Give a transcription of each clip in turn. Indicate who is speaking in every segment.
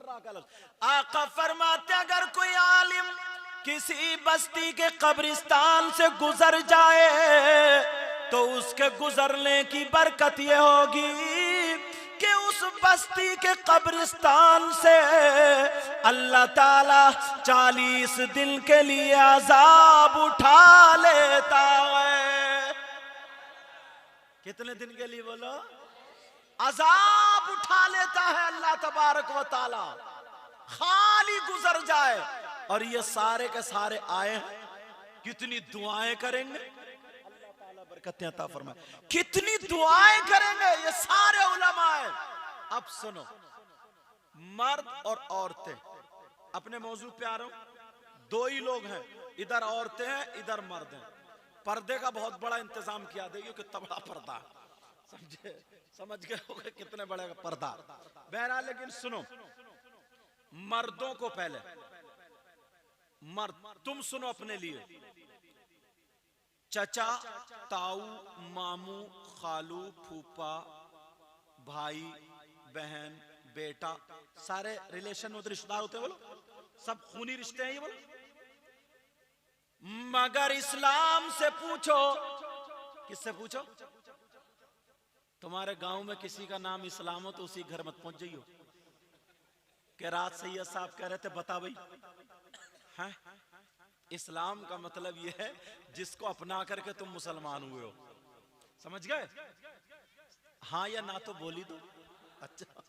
Speaker 1: फकरा का लफ्ज। आका फरमाते अगर कोई आलिम किसी बस्ती के कब्रिस्तान से गुजर जाए तो उसके गुजरने की बरकत ये होगी कि उस बस्ती के कब्रिस्तान से अल्लाह ताला 40 दिन के लिए अजाब उठा लेता है। कितने दिन के लिए बोलो? अजाब उठा लेता है अल्लाह तबारक व ताला। खाली गुजर जाए और ये सारे के सारे आए हैं, कितनी दुआएं करेंगे, अल्लाह ताला बरकतें अता फरमाए, कितनी दुआएं करेंगे ये सारे उलमा हैं। अब सुनो, मर्द और औरतें, अपने मौजू पे आ रहा हूं। दो ही लोग हैं, इधर औरतें हैं इधर मर्द हैं। पर्दे का बहुत बड़ा इंतजाम किया, देखिए कितना बड़ा पर्दा, समझे, समझ गए होगे कितने बड़े का पर्दा। बहरहाल लेकिन सुनो, मर्दों को पहले, मर्द तुम सुनो अपने लिए, चचा, ताऊ, मामू, खालू, फूफा, भाई, बहन, बेटा, सारे रिलेशन होते, रिश्तेदार होते, बोलो सब खूनी रिश्ते हैं ये, बोलो। मगर इस्लाम से पूछो, किससे पूछो? तुम्हारे गांव में किसी का नाम इस्लाम हो तो उसी घर मत पहुंच जाइयो कि रात सैयद साहब कह रहे थे बता भाई, हैं? इस्लाम का मतलब यह है जिसको अपना करके तुम मुसलमान हुए हो, समझ गए? हाँ या ना तो बोली दो। अच्छा,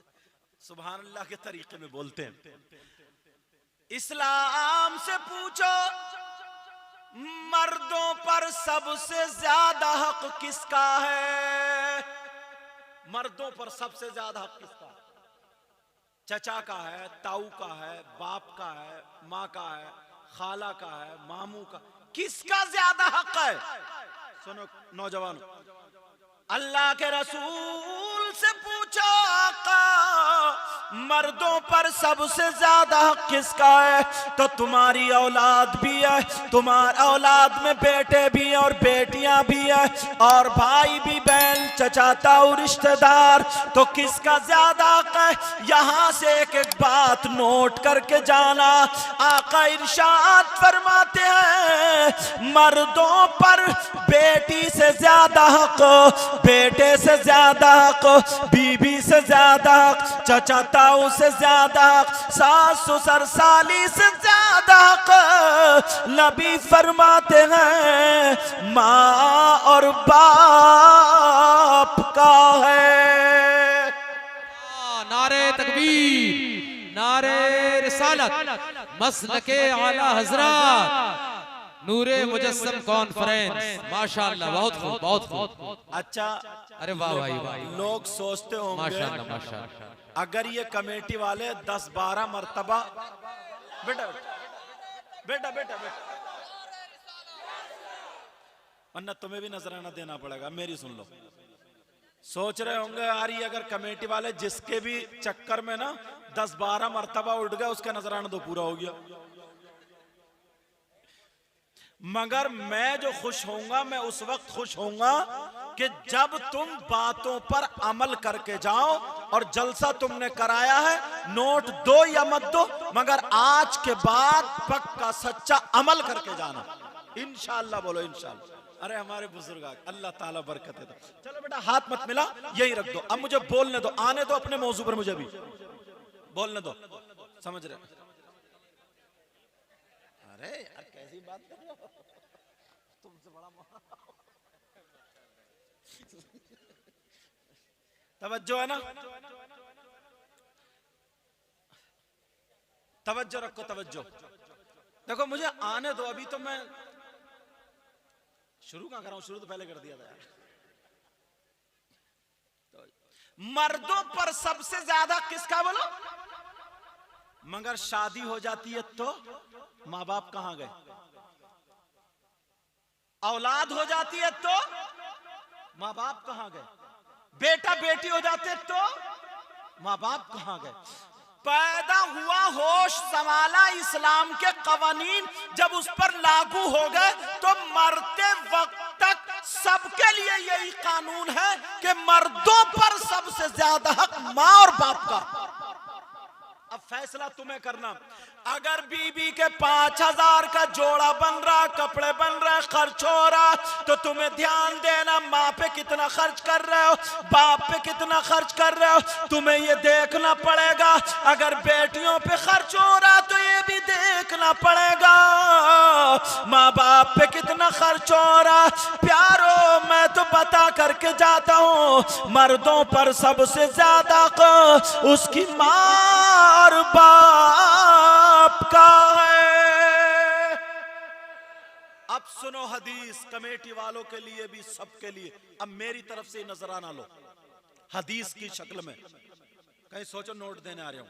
Speaker 1: सुभान अल्लाह के तरीके में बोलते हैं। इस्लाम से पूछो मर्दों पर सबसे ज्यादा हक किसका है? मर्दों पर सबसे ज्यादा हक किसका? चचा का है, ताऊ का है, बाप का है, माँ का है, खाला का है, मामू का, किसका ज्यादा हक है? सुनो नौजवानों, अल्लाह के रसूल से पूछो आका मर्दों पर सबसे ज्यादा हक किसका है? तो तुम्हारी औलाद भी है, तुम्हारी औलाद में बेटे भी हैं और बेटियां भी हैं और भाई भी, बहन, चचा, ताऊ, रिश्तेदार, तो किसका ज्यादा हक है? यहां से एक एक बात नोट करके जाना। आका इरशाद फरमाते हैं मर्दों पर बेटी से ज्यादा हक, बेटे से ज्यादा हक, बीबी से ज्यादा हक, चचा ताऊ से ज्यादा हक, सास ससुर साली से ज्यादा हक नबी फरमाते हैं माँ और बाप का है।
Speaker 2: नारे तकबीर, नारे रिसालत, मसलके आला हजरत, नूरे मुजस्सम कॉन्फ्रेंस, माशाअल्लाह, बहुत खूब, बहुत खूब।
Speaker 1: अच्छा,
Speaker 2: अरे वाह भाई वाह।
Speaker 1: लोग सोचते होंगे
Speaker 2: माशाअल्लाह माशाअल्लाह,
Speaker 1: अगर ये कमेटी वाले 10-12 मर्तबा, बेटा बेटा बेटा बेटा, वरना तुम्हें भी नजराना देना पड़ेगा, मेरी सुन लो। सोच रहे होंगे यार ये अगर कमेटी वाले जिसके भी चक्कर में ना 10-12 मर्तबा उठ गए उसका नजराना तो पूरा हो गया। मगर मैं जो खुश होऊंगा, मैं उस वक्त खुश होऊंगा कि जब तुम बातों पर अमल करके जाओ। और जलसा तुमने कराया है, नोट दो या मत दो, मगर आज के बाद पक्का सच्चा अमल करके जाना इंशाअल्लाह। बोलो इंशाअल्लाह। अरे हमारे बुजुर्ग अल्लाह ताला बरकत दे। चलो बेटा हाथ मत मिला, यही रख दो। अब मुझे बोलने दो, आने दो अपने मौजू पर, मुझे भी बोलने दो, समझ रहे? अरे यार कैसी बात कर रहे हो, तुमसे बड़ा तवज्जो है ना, तवज्जो रखो, तवज्जो। देखो मुझे आने दो, अभी तो मैं शुरू कहां कर रहा हूं, शुरू तो पहले कर दिया था यार। तो मर्दों पर सबसे ज्यादा किसका बोलो? मगर शादी हो जाती है तो माँ बाप कहां गए? औलाद हो जाती है तो माँ बाप कहां गए? बेटा बेटी हो जाते तो माँ बाप कहां गए? पैदा हुआ, होश संभाला, इस्लाम के कवानीन जब उस पर लागू हो गए तो मरते वक्त तक सबके लिए यही कानून है कि मर्दों पर सबसे ज्यादा हक माँ और बाप का। अब फैसला तुम्हें करना। अगर बीबी के 5,000 का जोड़ा बन रहा, कपड़े बन रहे, खर्च हो रहा, तो तुम्हें ध्यान देना माँ पे कितना खर्च कर रहे हो, बाप पे कितना खर्च कर रहे हो, तुम्हें ये देखना पड़ेगा। अगर बेटियों पे खर्च हो रहा तो ये भी देखना पड़ेगा माँ बाप पे कितना खर्च हो रहा। प्यारो, मैं तो बता करके जाता हूँ, मर्दों पर सबसे ज्यादा उसकी माँ और बाप का है। अब सुनो हदीस, कमेटी वालों के लिए भी, सबके लिए। अब मेरी तरफ से नजराना लो हदीस की शक्ल में, कहीं सोचो नोट देने आ रहे हो।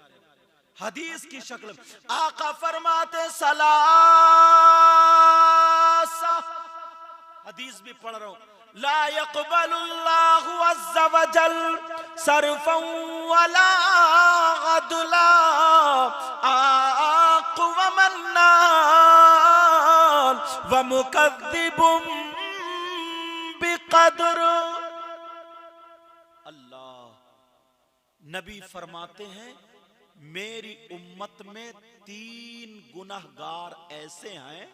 Speaker 1: हदीस की शक्ल में आका फरमाते सलासा, हदीस भी पढ़ रहा हूं, ला यक़बलुल्लाहु अज़्ज़ा वजल सरफ़न वला अदला आक़ व मन्नान व मुकद्दिबुम बिक़द्र। अल्लाह, नबी फरमाते हैं मेरी उम्मत में 3 गुनहगार ऐसे हैं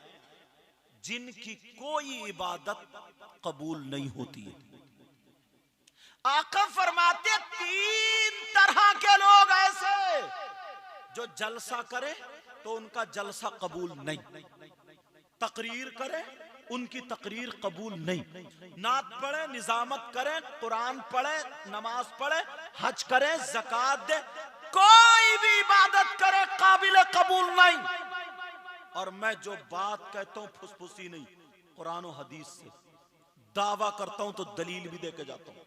Speaker 1: जिनकी कोई इबादत कबूल नहीं होती है। आका फरमाते 3 तरह के लोग ऐसे जो जलसा करे तो उनका जलसा कबूल नहीं, तकरीर करे उनकी तकरीर कबूल नहीं, नात पढ़े, निजामत करे, कुरान पढ़े, नमाज पढ़े, हज करे, ज़कात दे, कोई भी इबादत करे काबिल कबूल नहीं। और मैं जो बात कहता हूं फुसफुसी नहीं, कुरान और हदीस से दावा करता हूं तो दलील भी देके जाता हूं।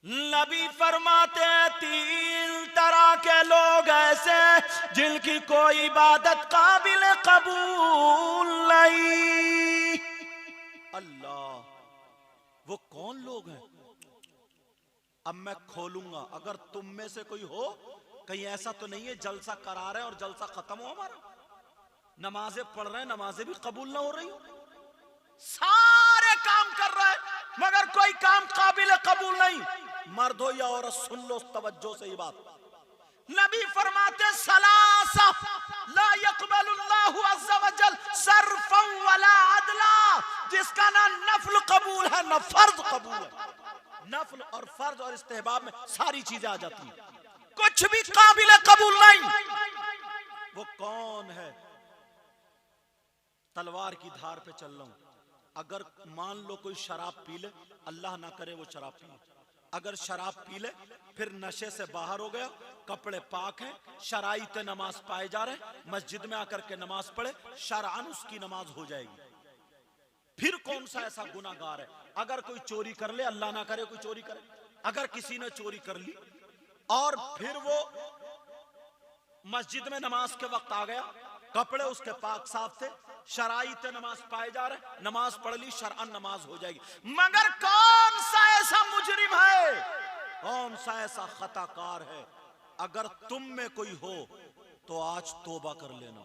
Speaker 1: नबी फरमाते हैं 3 तरह के लोग ऐसे जिनकी कोई इबादत काबिल कबूल नहीं। अल्लाह, वो कौन लोग हैं? अब मैं खोलूंगा, अगर तुम में से कोई हो, कहीं ऐसा तो नहीं है जलसा करा रहे और जलसा खत्म हो हमारा, नमाजें पढ़ रहे हैं, नमाजें भी कबूल ना हो रही हो, सारे काम कर रहे हैं मगर कोई काम काबिल कबूल नहीं। मर्द हो या औरत, सुन लो तवज्जो से ये बात। नबी फरमाते सलासा ला यक़बलुल्लाहु अज़्ज़ा वजल सरफ़न वला अदला, जिसका ना नफल कबूल है ना फर्ज कबूल है। नफल और फर्ज और इस्तेहबाब में सारी चीजें आ जाती हैं, कुछ भी काबिल कबूल नहीं। वो कौन है? तलवार की धार पे चल रहा हूं। अगर मान लो कोई शराब पी ले, अल्लाह ना करे वो शराब पी ले, अगर शराब पी ले फिर नशे से बाहर हो गया, कपड़े पाक हैं, शराइत नमाज पाए जा रहे, मस्जिद में आकर के नमाज पढ़े, शरअन उसकी नमाज हो जाएगी। फिर कौन सा ऐसा गुनाहगार है? अगर कोई चोरी कर ले, अल्लाह ना करे कोई चोरी करे, अगर किसी ने चोरी कर ली और फिर वो मस्जिद में नमाज के वक्त आ गया, कपड़े उसके पाक साफ थे, शराइत नमाज पाए जा रहे, नमाज पढ़ ली, शरअन नमाज हो जाएगी। मगर कौन सा ऐसा मुजरिम है, कौन सा ऐसा खताकार है? अगर तुम में कोई हो तो आज तौबा कर लेना।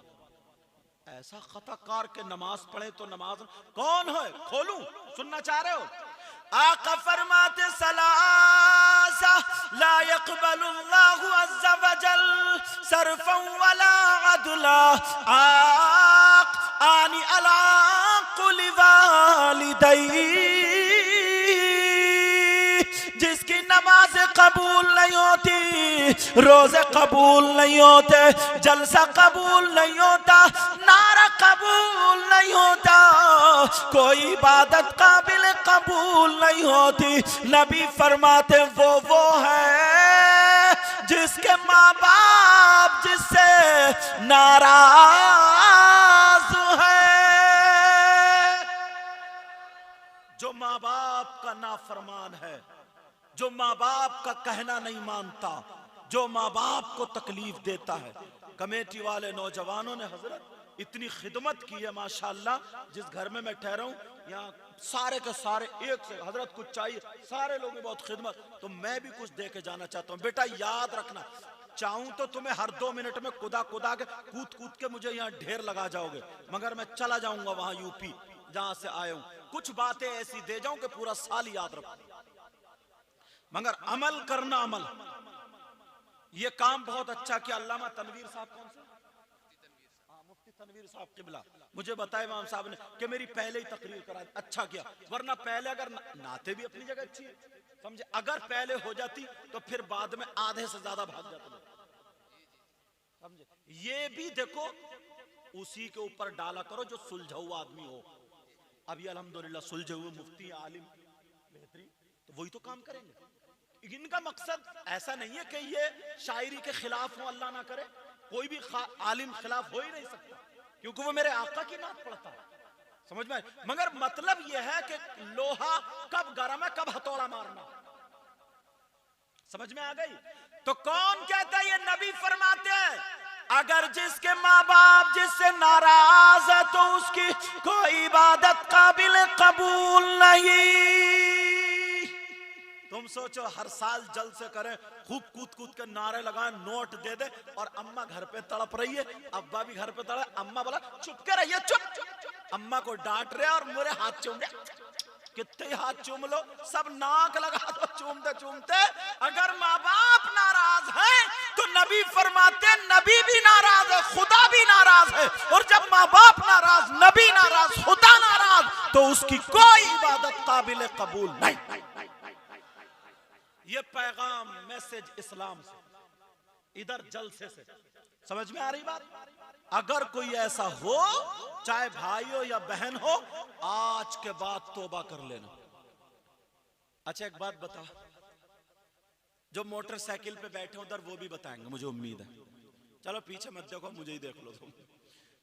Speaker 1: ऐसा खताकार के नमाज पढ़े तो नमाज कौन है? खोलूं, सुनना चाह रहे हो? आका फरमाते सलासा ला यक़बलुल्लाहु अज़्ज़ा वजल सरफ़न वला अदला आक़ आनी अला कुल वालिदै, जिसकी नमाज कबूल नहीं होती, रोजे कबूल नहीं होते, जलसा कबूल नहीं होता, नारा कबूल नहीं होता, कोई इबादत काबिल कबूल नहीं होती। नबी फरमाते वो है जिसके माँ बाप जिससे नाराज है, जो माँ बाप का नाफरमान है, जो माँ बाप का कहना नहीं मानता, जो माँ बाप को तकलीफ देता है। कमेटी वाले नौजवानों ने हजरत इतनी खिदमत की है माशाअल्लाह। जिस घर में मैं ठहरा हूँ यहाँ सारे के सारे एक से हजरत कुछ चाहिए, सारे लोगों ने बहुत खिदमत, तो मैं भी कुछ दे के जाना चाहता हूँ। बेटा याद रखना, चाहूं तो तुम्हें हर 2 मिनट में कुदा के कूद के मुझे यहाँ ढेर लगा जाओगे, मगर मैं चला जाऊंगा वहां यूपी जहां से आया हूं, कुछ बातें ऐसी दे जाऊं कि पूरा साल याद रखो। मगर अमल करना, अमल ये काम बहुत अच्छा किया अल्लामा तनवीर साहब, कौन से मुफ्ती तनवीर साहब किबला, मुझे बताया इमाम साहब ने कि मेरी पहले ही तकरीर करा, अच्छा किया। वरना पहले अगर नाते भी अपनी जगह अच्छी है, समझे, अगर पहले हो जाती तो फिर बाद में आधे से ज्यादा भाग जाते, समझे। ये भी देखो उसी के ऊपर डाला करो जो सुलझा हुआ आदमी हो। अभी अल्हम्दुलिल्लाह सुलझे हुए मुफ्ती आलिम बेहतरीन, तो वही तो काम करेंगे। इनका मकसद ऐसा नहीं है कि ये शायरी के खिलाफ हो, अल्लाह ना करे, कोई भी आलिम खिलाफ हो ही नहीं सकता, क्योंकि वो मेरे आका की नात पढ़ता है, समझ में। मगर मतलब यह है कि लोहा कब गर्म है, कब हथौड़ा मारना, समझ में आ गई। तो कौन कहता है, ये नबी फरमाते हैं, अगर जिसके माँ बाप जिससे नाराज है तो उसकी कोई इबादत काबिल कबूल नहीं। तुम सोचो हर साल जल्द से करें, खूब कूद कूद के नारे लगाएं, नोट दे दे, और अम्मा घर पे तड़प रही है, अब्बा भी घर पे तड़प, अम्मा बोला चुप के रहिए, चुप, अम्मा को डांट रहे और मेरे हाथ चूम रहे, कितने हाथ चूम लो, सब नाक लगा दो चूमते चूमते। अगर माँ बाप नाराज है तो नबी फरमाते नबी भी नाराज है, खुदा भी नाराज है, और जब माँ बाप नाराज, नबी नाराज, खुदा नाराज, तो उसकी कोई इबादत काबिल कबूल नहीं। ये पैगाम मैसेज इस्लाम से, इधर जलसे से, समझ में आ रही बात। अगर कोई ऐसा हो, चाहे भाई हो या बहन हो, आज के बाद तौबा कर लेना। अच्छा एक बात बता, जो मोटरसाइकिल पे बैठे उधर वो भी बताएंगे, मुझे उम्मीद है, चलो पीछे मत देखो, मुझे ही देख लो तुम,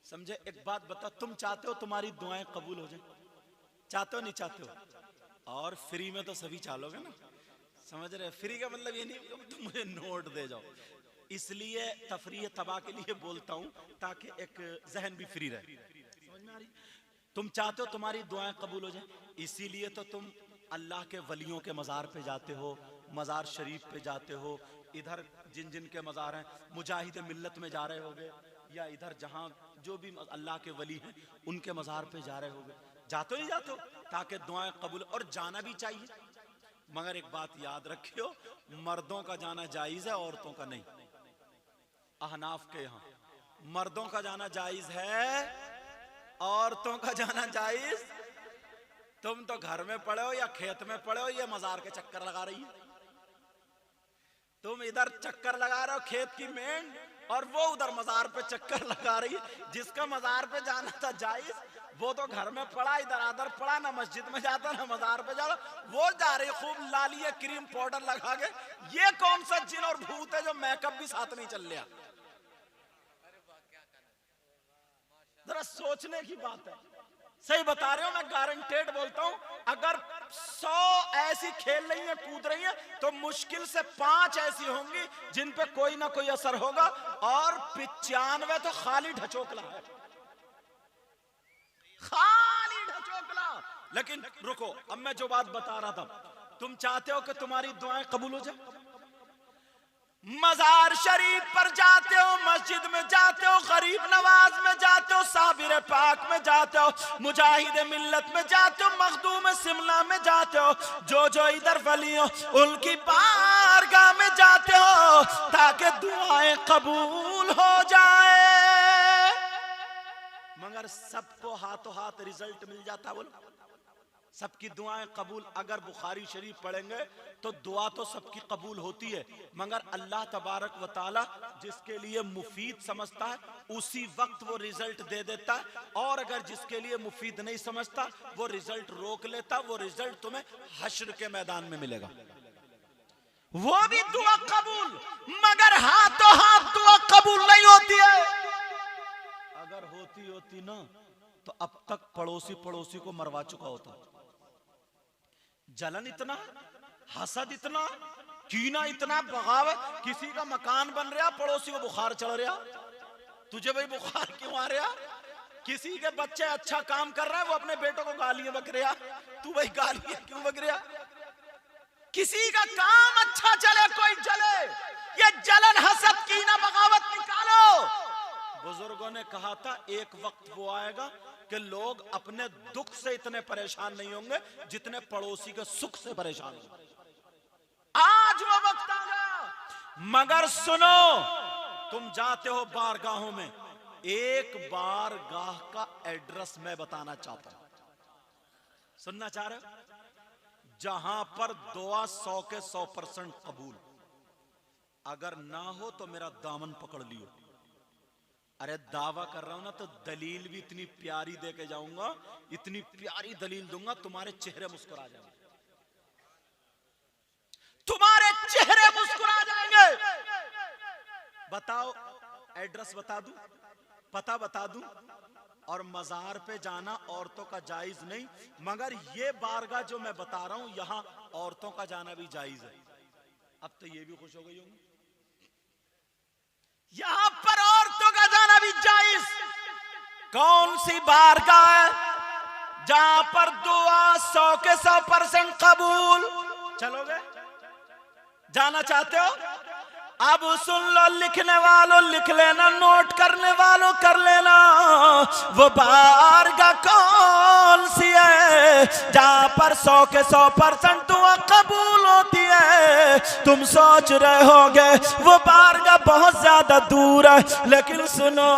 Speaker 1: समझे। एक बात बता, तुम चाहते हो तुम्हारी दुआएं कबूल हो जाए, चाहते हो नहीं चाहते हो? और फ्री में तो सभी चालोगे ना, समझ रहे। फ्री का मतलब ये नहीं तुम मुझे नोट दे जाओ, इसलिए तफरीह तबाह के लिए बोलता हूं ताकि एक जहन भी फ्री रहे, समझ में आ रही। तुम चाहते हो तुम्हारी दुआएं कबूल हो जाए, इसीलिए तो तुम अल्लाह के वलियों के मज़ार पे जाते हो, मज़ार शरीफ पे जाते हो, इधर जिन जिन के मज़ार हैं, मुजाहिद मिल्लत में जा रहे होगे, या इधर जहां जो भी अल्लाह के वली हैं उनके मज़ार पे जा रहे होगे, जाते हो नहीं जाते हो, ताकि दुआएं कबूल, और जाना भी चाहिए। मगर एक बात याद रखियो, मर्दों का जाना जायज है, औरतों का नहीं। अहनाफ के यहाँ मर्दों का जाना जायज है, औरतों का जाना जायज। तुम तो घर में पड़े हो या खेत में पड़े हो, ये मजार के चक्कर लगा रही है। तुम इधर चक्कर लगा रहे हो खेत की मेंढ, और वो उधर मजार पे चक्कर लगा रही है। जिसका मजार पे जाना था जायज, वो तो घर में पड़ा, इधर आदर पड़ा, ना मस्जिद में जाता ना मजार पे जाता, वो जा रही खूब लाली क्रीम पाउडर लगा के। ये कौन सा जिन और भूत है जो मेकअप भी साथ नहीं चल रहा? जरा सोचने की बात है। सही बता रहे हो, मैं गारंटेड बोलता हूं, अगर 100 ऐसी खेल रही है, कूद रही है, तो मुश्किल से 5 ऐसी होंगी जिन पे कोई ना कोई असर होगा, और 95 तो खाली ढचोकला है, खाली ढचोकला। लेकिन रुको, अब मैं जो बात बता रहा था, तुम चाहते हो कि तुम्हारी दुआएं कबूल हो जाए, मजार शरीफ पर जाते हो, मस्जिद में जाते हो, गरीब नवाज में जाते हो, साबिर पाक में जाते हो, मुजाहिद मिल्लत में जाते हो, मखदूम शिमला में जाते हो, जो इधर वली हो उनकी बारगाह में जाते हो, ताकि दुआएं कबूल हो जाए। मगर सबको हाथों हाथ रिजल्ट मिल जाता, बोलो सबकी दुआएं कबूल। अगर बुखारी शरीफ पढ़ेंगे तो दुआ तो सबकी कबूल होती है, मगर अल्लाह तबारक व ताला जिसके लिए मुफीद समझता है उसी वक्त वो रिजल्ट दे देता है, और अगर जिसके लिए मुफीद नहीं समझता वो रिजल्ट रोक लेता। वो रिजल्ट तुम्हें हश्र के मैदान में मिलेगा, वो भी दुआ कबूल, मगर हाथों हाथ दुआ कबूल नहीं होती है। अगर होती ना तो अब तक पड़ोसी को मरवा चुका होता। जलन इतना, हसद इतना, कीना इतना, बगावत। किसी का मकान बन रहा, पड़ोसी को बुखार चढ़ रहा, तुझे भाई बुखार क्यों आ रहा? किसी के बच्चे अच्छा काम कर रहा है, वो अपने बेटों को गालियां बक रहा, तू भाई गालियां क्यों बक रहा? किसी का काम अच्छा चले कोई जले, ये जलन, हसद, कीना, बगावत निकालो। बुजुर्गों ने कहा था एक वक्त वो आएगा कि लोग अपने दुख से इतने परेशान नहीं होंगे जितने पड़ोसी के सुख से परेशान होंगे। आज वो वक्त आ गया। मगर सुनो, तुम जाते हो बारगाहों में, एक बारगाह का एड्रेस मैं बताना चाहता हूं, सुनना चाह रहे हो? जहां पर दुआ 100 के 100% कबूल, अगर ना हो तो मेरा दामन पकड़ लियो। अरे दावा कर रहा हूं ना, तो दलील भी इतनी प्यारी दे के जाऊंगा, इतनी प्यारी दलील दूंगा, तुम्हारे चेहरे मुस्कुरा जाएंगे, तुम्हारे चेहरे मुस्कुरा जाएंगे। बताओ, एड्रेस बता दूं, पता बता दूं? और मजार पे जाना औरतों का जायज नहीं, मगर ये बारगाह जो मैं बता रहा हूं, यहां औरतों का जाना भी जायज है। अब तो ये भी खुश हो गई होंगी, यहां पर औरतों का जाना भी जायज। कौन सी बारगाह है जहां पर दुआ 100 के 100% कबूल? चलोगे? जाना चाहते हो? अब सुन लो, लिखने वालों लिख लेना, नोट करने वालों कर लेना। वो बारगाह कौन सी है जहां पर 100 के 100% दुआ कबूल होती है? तुम सोच रहे होगे वो बारगाह बहुत ज्यादा दूर है, लेकिन सुनो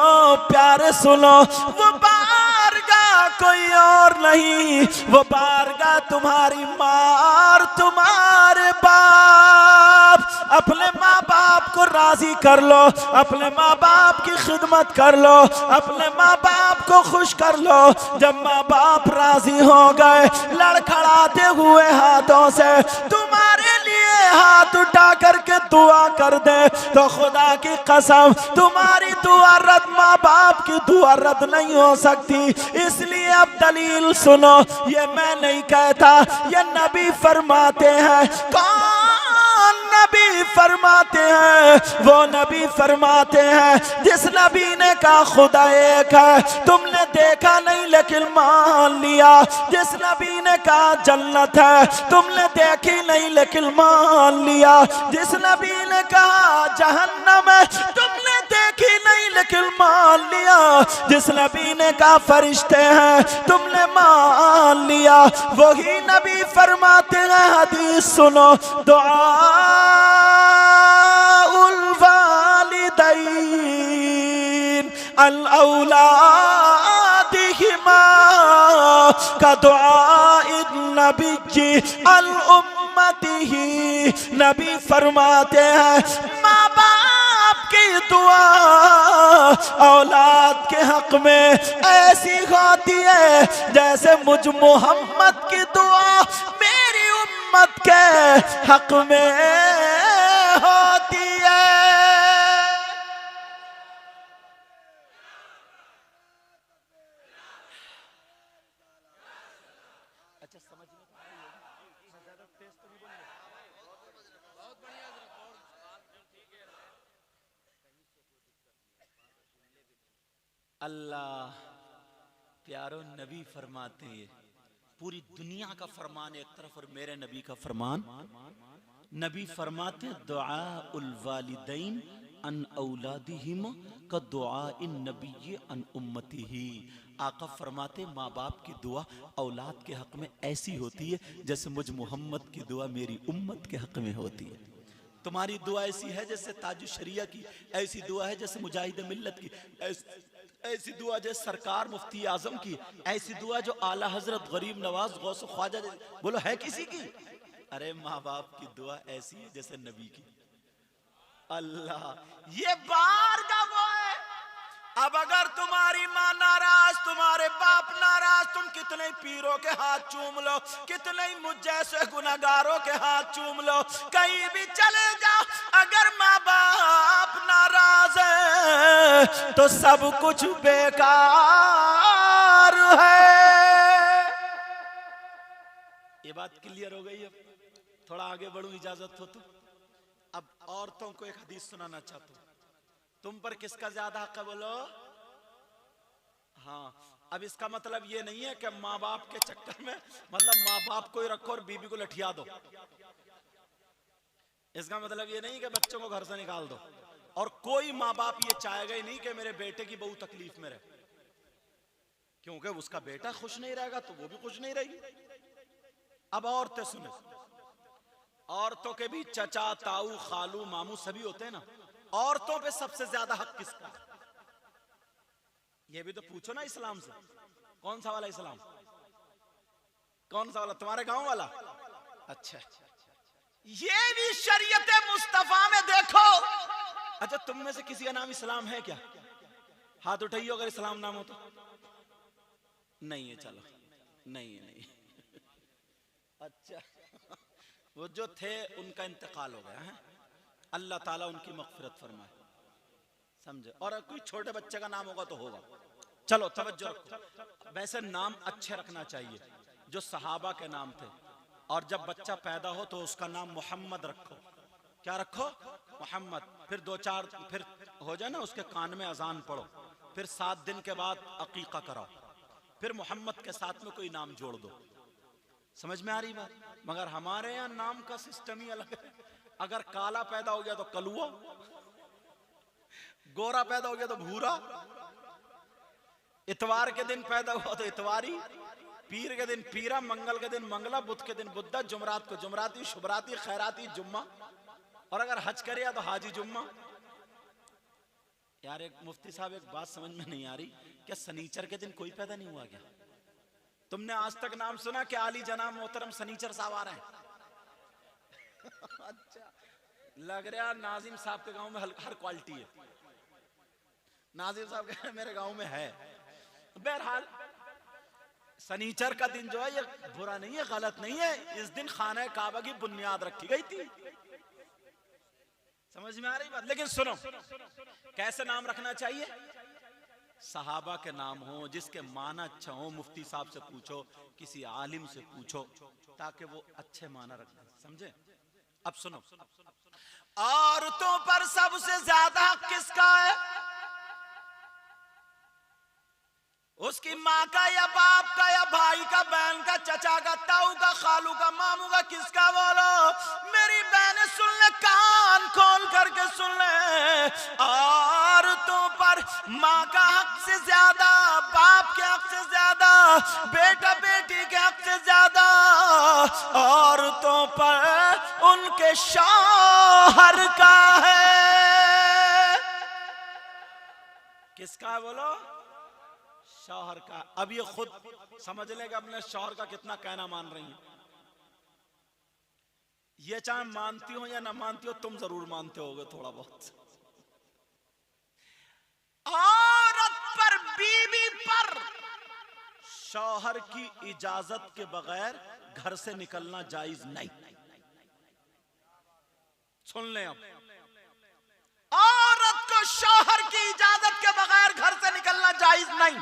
Speaker 1: प्यारे सुनो, वो बारगाह कोई और नहीं, वो बारगाह तुम्हारी माँ और तुम्हारे बाप। अपने माँ बाप को राजी कर लो, अपने माँ बाप की खिदमत कर लो, अपने माँ बाप को खुश कर लो। जब माँ बाप राजी हो गए, लड़खड़ाते हुए हाथों से तुम्हारे लिए हाथ उठा करके दुआ कर दे, तो खुदा की कसम तुम्हारी दुआ रद्द, माँ बाप की दुआ रद्द नहीं हो सकती। इसलिए अब दलील सुनो, ये मैं नहीं कहता, ये नबी फरमाते हैं। कौन नबी फरमाते हैं? वो नबी फरमाते हैं जिस नबी ने कहा खुदा एक है, तुमने देखा नहीं लेकिन मान लिया। जिस नबी ने कहा जन्नत है, तुमने देखी नहीं लेकिन मान लिया। जिस नबी ने कहा जहन्नम है, तुमने देखी नहीं लेकिन मान लिया। जिस नबी ने कहा फरिश्ते हैं, तुमने मान लिया। वही नबी फरमाते हैं, हदीस सुनो, दुआ उल वालिदैन अल औलादिहिमा का दुआ नबी अल उम्मतिही। नबी फरमाते हैं माँ बाप की दुआ औलाद के हक में ऐसी होती है जैसे मुझ मोहम्मद की दुआ मेरी उम्मत के हक में होती है। अच्छा, समझ में ज्यादा तेज तो नहीं बोल अल्लाह प्यारो नबी फरमाते हैं, पूरी दुनिया का फरमान एक तरफ और मेरे नबी का फरमान। नबी फरमाते दुआ उल वालिदैन अन औलादिहिम का दुआ इन नबी अन उम्मतिही। आका फरमाते माँ बाप की दुआ औलाद के हक में ऐसी होती है जैसे मुझ मोहम्मद की दुआ मेरी उम्मत के हक में होती है। तुम्हारी दुआ ऐसी है जैसे ताजु शरिया की, ऐसी दुआ है जैसे मुजाहिद मिल्लत की, ऐसी दुआ जैसे सरकार मुफ्ती आजम की, ऐसी दुआ जो आला हजरत गरीब नवाज गौस ख्वाजा, बोलो है किसी की? अरे माँ बाप की दुआ ऐसी है जैसे नबी की। अल्लाह, ये बारगाह वो है। अब अगर तुम्हारी माँ नाराज, तुम्हारे बाप नाराज, तुम कितने पीरों के हाथ चूम लो, कितने मुझ जैसे गुनाहगारों के हाथ चूम लो, कहीं भी चले जाओ, अगर माँ बाप नाराज है तो सब कुछ बेकार है। ये बात क्लियर हो गई? अब थोड़ा आगे बढ़ूं, इजाजत हो तो। अब औरतों को एक हदीस सुनाना चाहता हूं। तुम पर किसका ज्यादा हक है बोलो? हाँ, अब इसका मतलब ये नहीं है कि माँ बाप के चक्कर में मतलब माँ बाप को ही रखो और बीबी को लठिया दो। इसका मतलब ये नहीं कि बच्चों को घर से निकाल दो। और कोई माँ बाप ये चाहेगा ही नहीं कि मेरे बेटे की बहू तकलीफ में रहे, क्योंकि उसका बेटा खुश नहीं रहेगा तो वो भी खुश नहीं रहेगी। अब औरतें सुने, औरतों के भी चचा, ताऊ, खालू, मामू सभी होते हैं ना। औरतों पे सबसे ज्यादा हक किसका है? ये भी तो पूछो ना इस्लाम से। कौन सा वाला इस्लाम? कौन सा वाला? तुम्हारे गांव वाला? अच्छा, ये भी शरीयत मुस्तफा में देखो। अच्छा, तुम में से किसी का नाम इस्लाम है क्या? हाथ उठाइए अगर इस्लाम नाम हो तो। नहीं है, चलो नहीं है, नहीं। अच्छा, वो जो थे उनका इंतकाल हो गया है, अल्लाह ताला उनकी मग़फ़िरत फरमाए, समझे। और कोई छोटे बच्चे का नाम होगा तो होगा। चलो तवज्जो रखो। वैसे नाम अच्छे रखना चाहिए जो सहाबा के नाम थे। और जब बच्चा पैदा हो तो उसका नाम मोहम्मद रखो। क्या रखो? मोहम्मद। फिर 2-4 फिर हो जाए ना, उसके कान में अजान पढ़ो। फिर 7 दिन के बाद अकीका कराओ। फिर मोहम्मद के साथ में कोई नाम जोड़ दो। समझ में आ रही बात? मगर हमारे यहाँ नाम का सिस्टम ही अलग है। अगर काला पैदा हो गया तो कलुआ, गोरा पैदा हो गया तो भूरा, इतवार के दिन पैदा हुआ तो इतवारी, पीर के दिन पीरा, मंगल के दिन मंगला, बुध के दिन बुद्धा, जुमरात को जुमराती, शुभराती, खैराती, जुम्मा, और अगर हज करे तो हाजी जुम्मा। यार एक मुफ्ती साहब, एक बात समझ में नहीं आ रही, क्या सनीचर के दिन कोई पैदा नहीं हुआ क्या? तुमने आज तक नाम सुना कि आली जनाब मोहतरम सनीचर साहब आ रहे हैं? अच्छा, लग रहा नाजिम साहब के गांव में हर क्वालिटी है। नाजिम साहब कह रहे मेरे गांव में है। बहरहाल सनीचर का दिन जो है ये बुरा नहीं है, गलत नहीं है। इस दिन खाना काबा की बुनियाद रखी गई थी। समझ में आ रही बात? लेकिन सुनो, कैसे नाम रखना चाहिए? सहाबा के नाम हो, जिसके माना अच्छा हो। मुफ्ती साहब से पूछो, किसी आलिम से पूछो, ताकि वो अच्छे माना रखना, समझे। अब सुनो, औरतों पर सबसे ज्यादा हक किसका है? उसकी माँ का या बाप का या भाई का, बहन का, चचा का, ताऊ का, खालू का, मामू का, किसका? बोलो मेरी बहनें, सुन ले, कान खोल करके सुन ले। औरतों पर माँ का हक से ज्यादा, बाप के हक से ज्यादा, बेटा बेटी के हक से ज्यादा औरतों पर उनके शौहर का है। किसका है? बोलो शौहर का। अब ये खुद समझ लेगा अपने शौहर का कितना कहना मान रही हैं। ये चाहे मानती हो या ना मानती हो, तुम जरूर मानते होगे थोड़ा बहुत। औरत पर, बीवी पर शौहर की इजाजत के बगैर घर से निकलना जायज नहीं। सुन ले, अब औरत को शौहर की इजाजत के बगैर घर से निकलना जायज नहीं।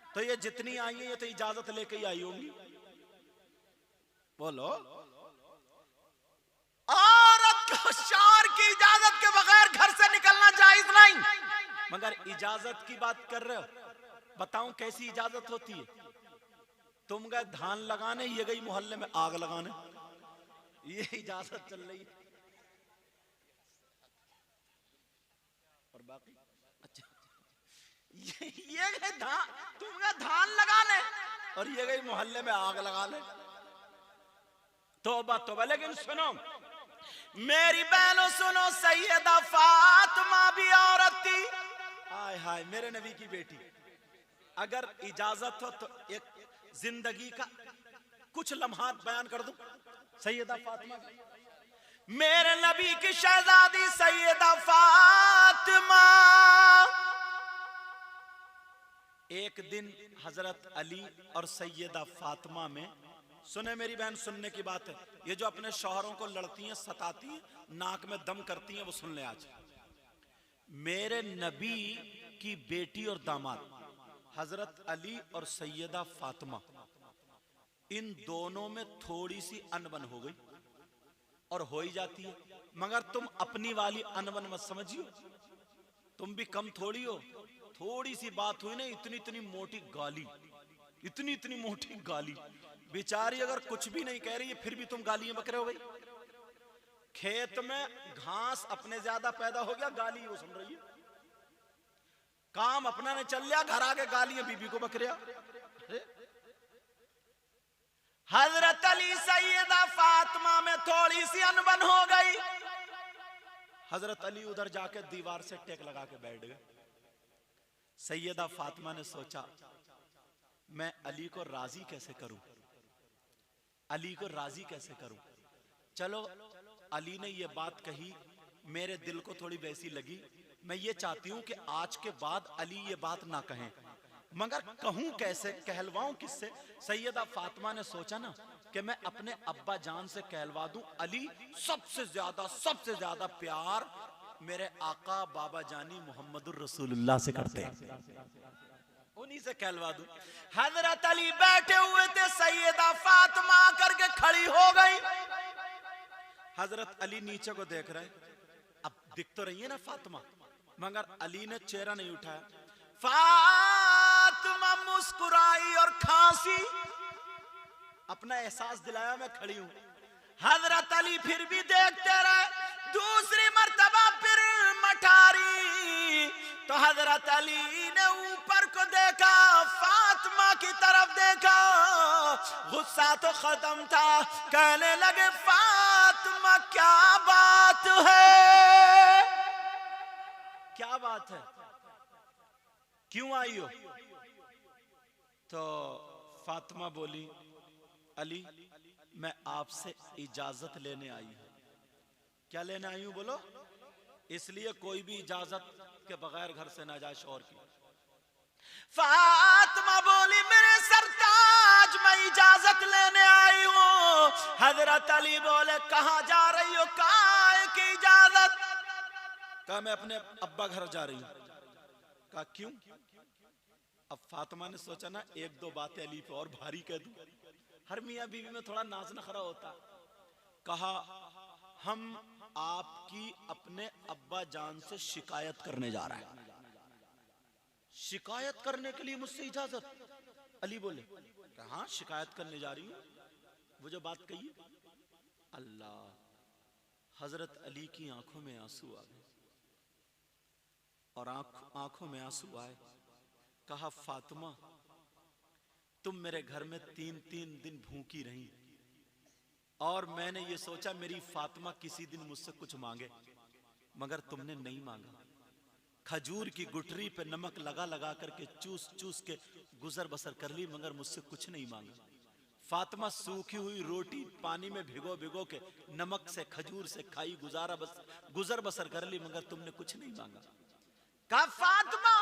Speaker 1: तो ये जितनी आई है ये तो इजाजत लेके ही आई होंगी। बोलो, औरत को शौहर की इजाजत के बगैर घर से निकलना जायज नहीं। मगर इजाजत की बात कर रहे हो, बताऊं कैसी इजाजत होती है? तुम गए धान लगाने, ये गई मोहल्ले में आग लगाने, ये इजाजत चल रही है। और बाकी अच्छा, ये गए तुम गए धान लगाने और ये गई मोहल्ले में आग लगाने। तौबा तौबा। लेकिन सुनो मेरी बहनों, सुनो, सैयदा फातिमा भी औरत थी। हाय हाय, मेरे नबी की बेटी। अगर इजाजत हो तो एक जिंदगी का कुछ लम्हात बयान कर दूं सैयदा फातिमा। मेरे नबी की शहजादी सैयदा फातिमा। एक दिन हजरत अली और सैयदा फातिमा में, सुने मेरी बहन, सुनने की बात है। ये जो अपने शौहरों को लड़ती हैं, सताती हैं, नाक में दम करती हैं, वो सुन ले आज। मेरे नबी की बेटी और दामाद हजरत अली और सैयदा फातिमा, इन दोनों में थोड़ी सी अनबन हो गई, और हो ही जाती है। मगर तुम अपनी वाली अनबन मत समझियो, तुम भी कम थोड़ी हो। थोड़ी सी बात हुई ना, इतनी इतनी मोटी गाली, इतनी इतनी मोटी गाली। बेचारी अगर कुछ भी नहीं कह रही है फिर भी तुम गालियां बक रहे हो भाई। खेत में घास अपने ज्यादा पैदा हो गया, गाली वो सुन रही है। काम अपना ने चल लिया, घर आके गालियां बीबी को बक रहा। हजरत अली सैयदा फातिमा में थोड़ी सी अनबन हो गई। हजरत अली उधर जाके दीवार से टेक लगा के बैठ गए। सैयदा फातिमा ने सोचा मैं अली को राजी कैसे करूं, अली को राजी कैसे करूं। चलो अली ने ये बात कही, मेरे दिल को थोड़ी वैसी लगी। मैं ये चाहती हूं कि आज के बाद अली ये बात ना कहें, मगर कहूं कैसे, कहलवाऊं किससे। सैयदा फातिमा ने सोचा ना कि मैं अपने अब्बा जान से कहलवा दूं। अली सबसे ज्यादा प्यार मेरे आका बाबा जानी मोहम्मदुर रसूलुल्लाह से करते हैं, उन्हीं से कहलवा दूं। हजरत अली बैठे हुए थे, सैयदा फातिमा करके खड़ी हो गई। हजरत अली नीचे को देख रहे, अब दिख तो रही है ना फातिमा, मगर अली ने चेहरा नहीं उठाया। फातिमा मुस्कुराई और खांसी, अपना एहसास दिलाया मैं खड़ी हूं। हजरत अली फिर भी देखते रहे। दूसरी मर्तबा फिर मठारी, तो हजरत अली ने ऊपर को देखा, फातिमा की तरफ देखा। गुस्सा तो खत्म था, कहने लगे फातिमा क्या बात है, क्या बात है, क्यों आई हो। तो फातिमा बोली अली मैं आपसे इजाजत लेने आई हूं। क्या लेने आई हूं बोलो। इसलिए कोई भी इजाजत के बगैर घर से ना जाए शौहर की। फातिमा बोली मेरे सरताज मैं इजाजत लेने आई हूं। हजरत अली बोले कहां जा रही हो, काय की इजाजत। कहा मैं अपने अब्बा घर जा रही हूं। कहा क्यों। अब फातिमा ने सोचा ना एक दो बातें अली पे और भारी कह दूं, हर मियां बीवी में थोड़ा नाज नखरा होता। कहा हम आपकी अपने अब्बा जान से शिकायत करने जा रहे हैं। शिकायत करने के लिए मुझसे इजाजत। अली बोले हाँ शिकायत करने जा रही हूं। वो जो बात कही, अल्लाह, हजरत अली की आंखों में आंसू आ गए और आंखों में आंसू आए। कहा फातिमा तुम मेरे घर में 3-3 दिन भूखी रही और मैंने ये सोचा मेरी फातिमा किसी दिन मुझसे कुछ मांगे, मगर तुमने नहीं मांगा। खजूर की गुठरी पे नमक लगा लगा करके चूस चूस के गुजर बसर कर ली, मगर मुझसे कुछ नहीं मांगा। फातिमा सूखी हुई रोटी पानी में भिगो भिगो के नमक से खजूर से खाई, गुजर बसर कर ली, मगर तुमने कुछ नहीं मांगा। कहा फातिमा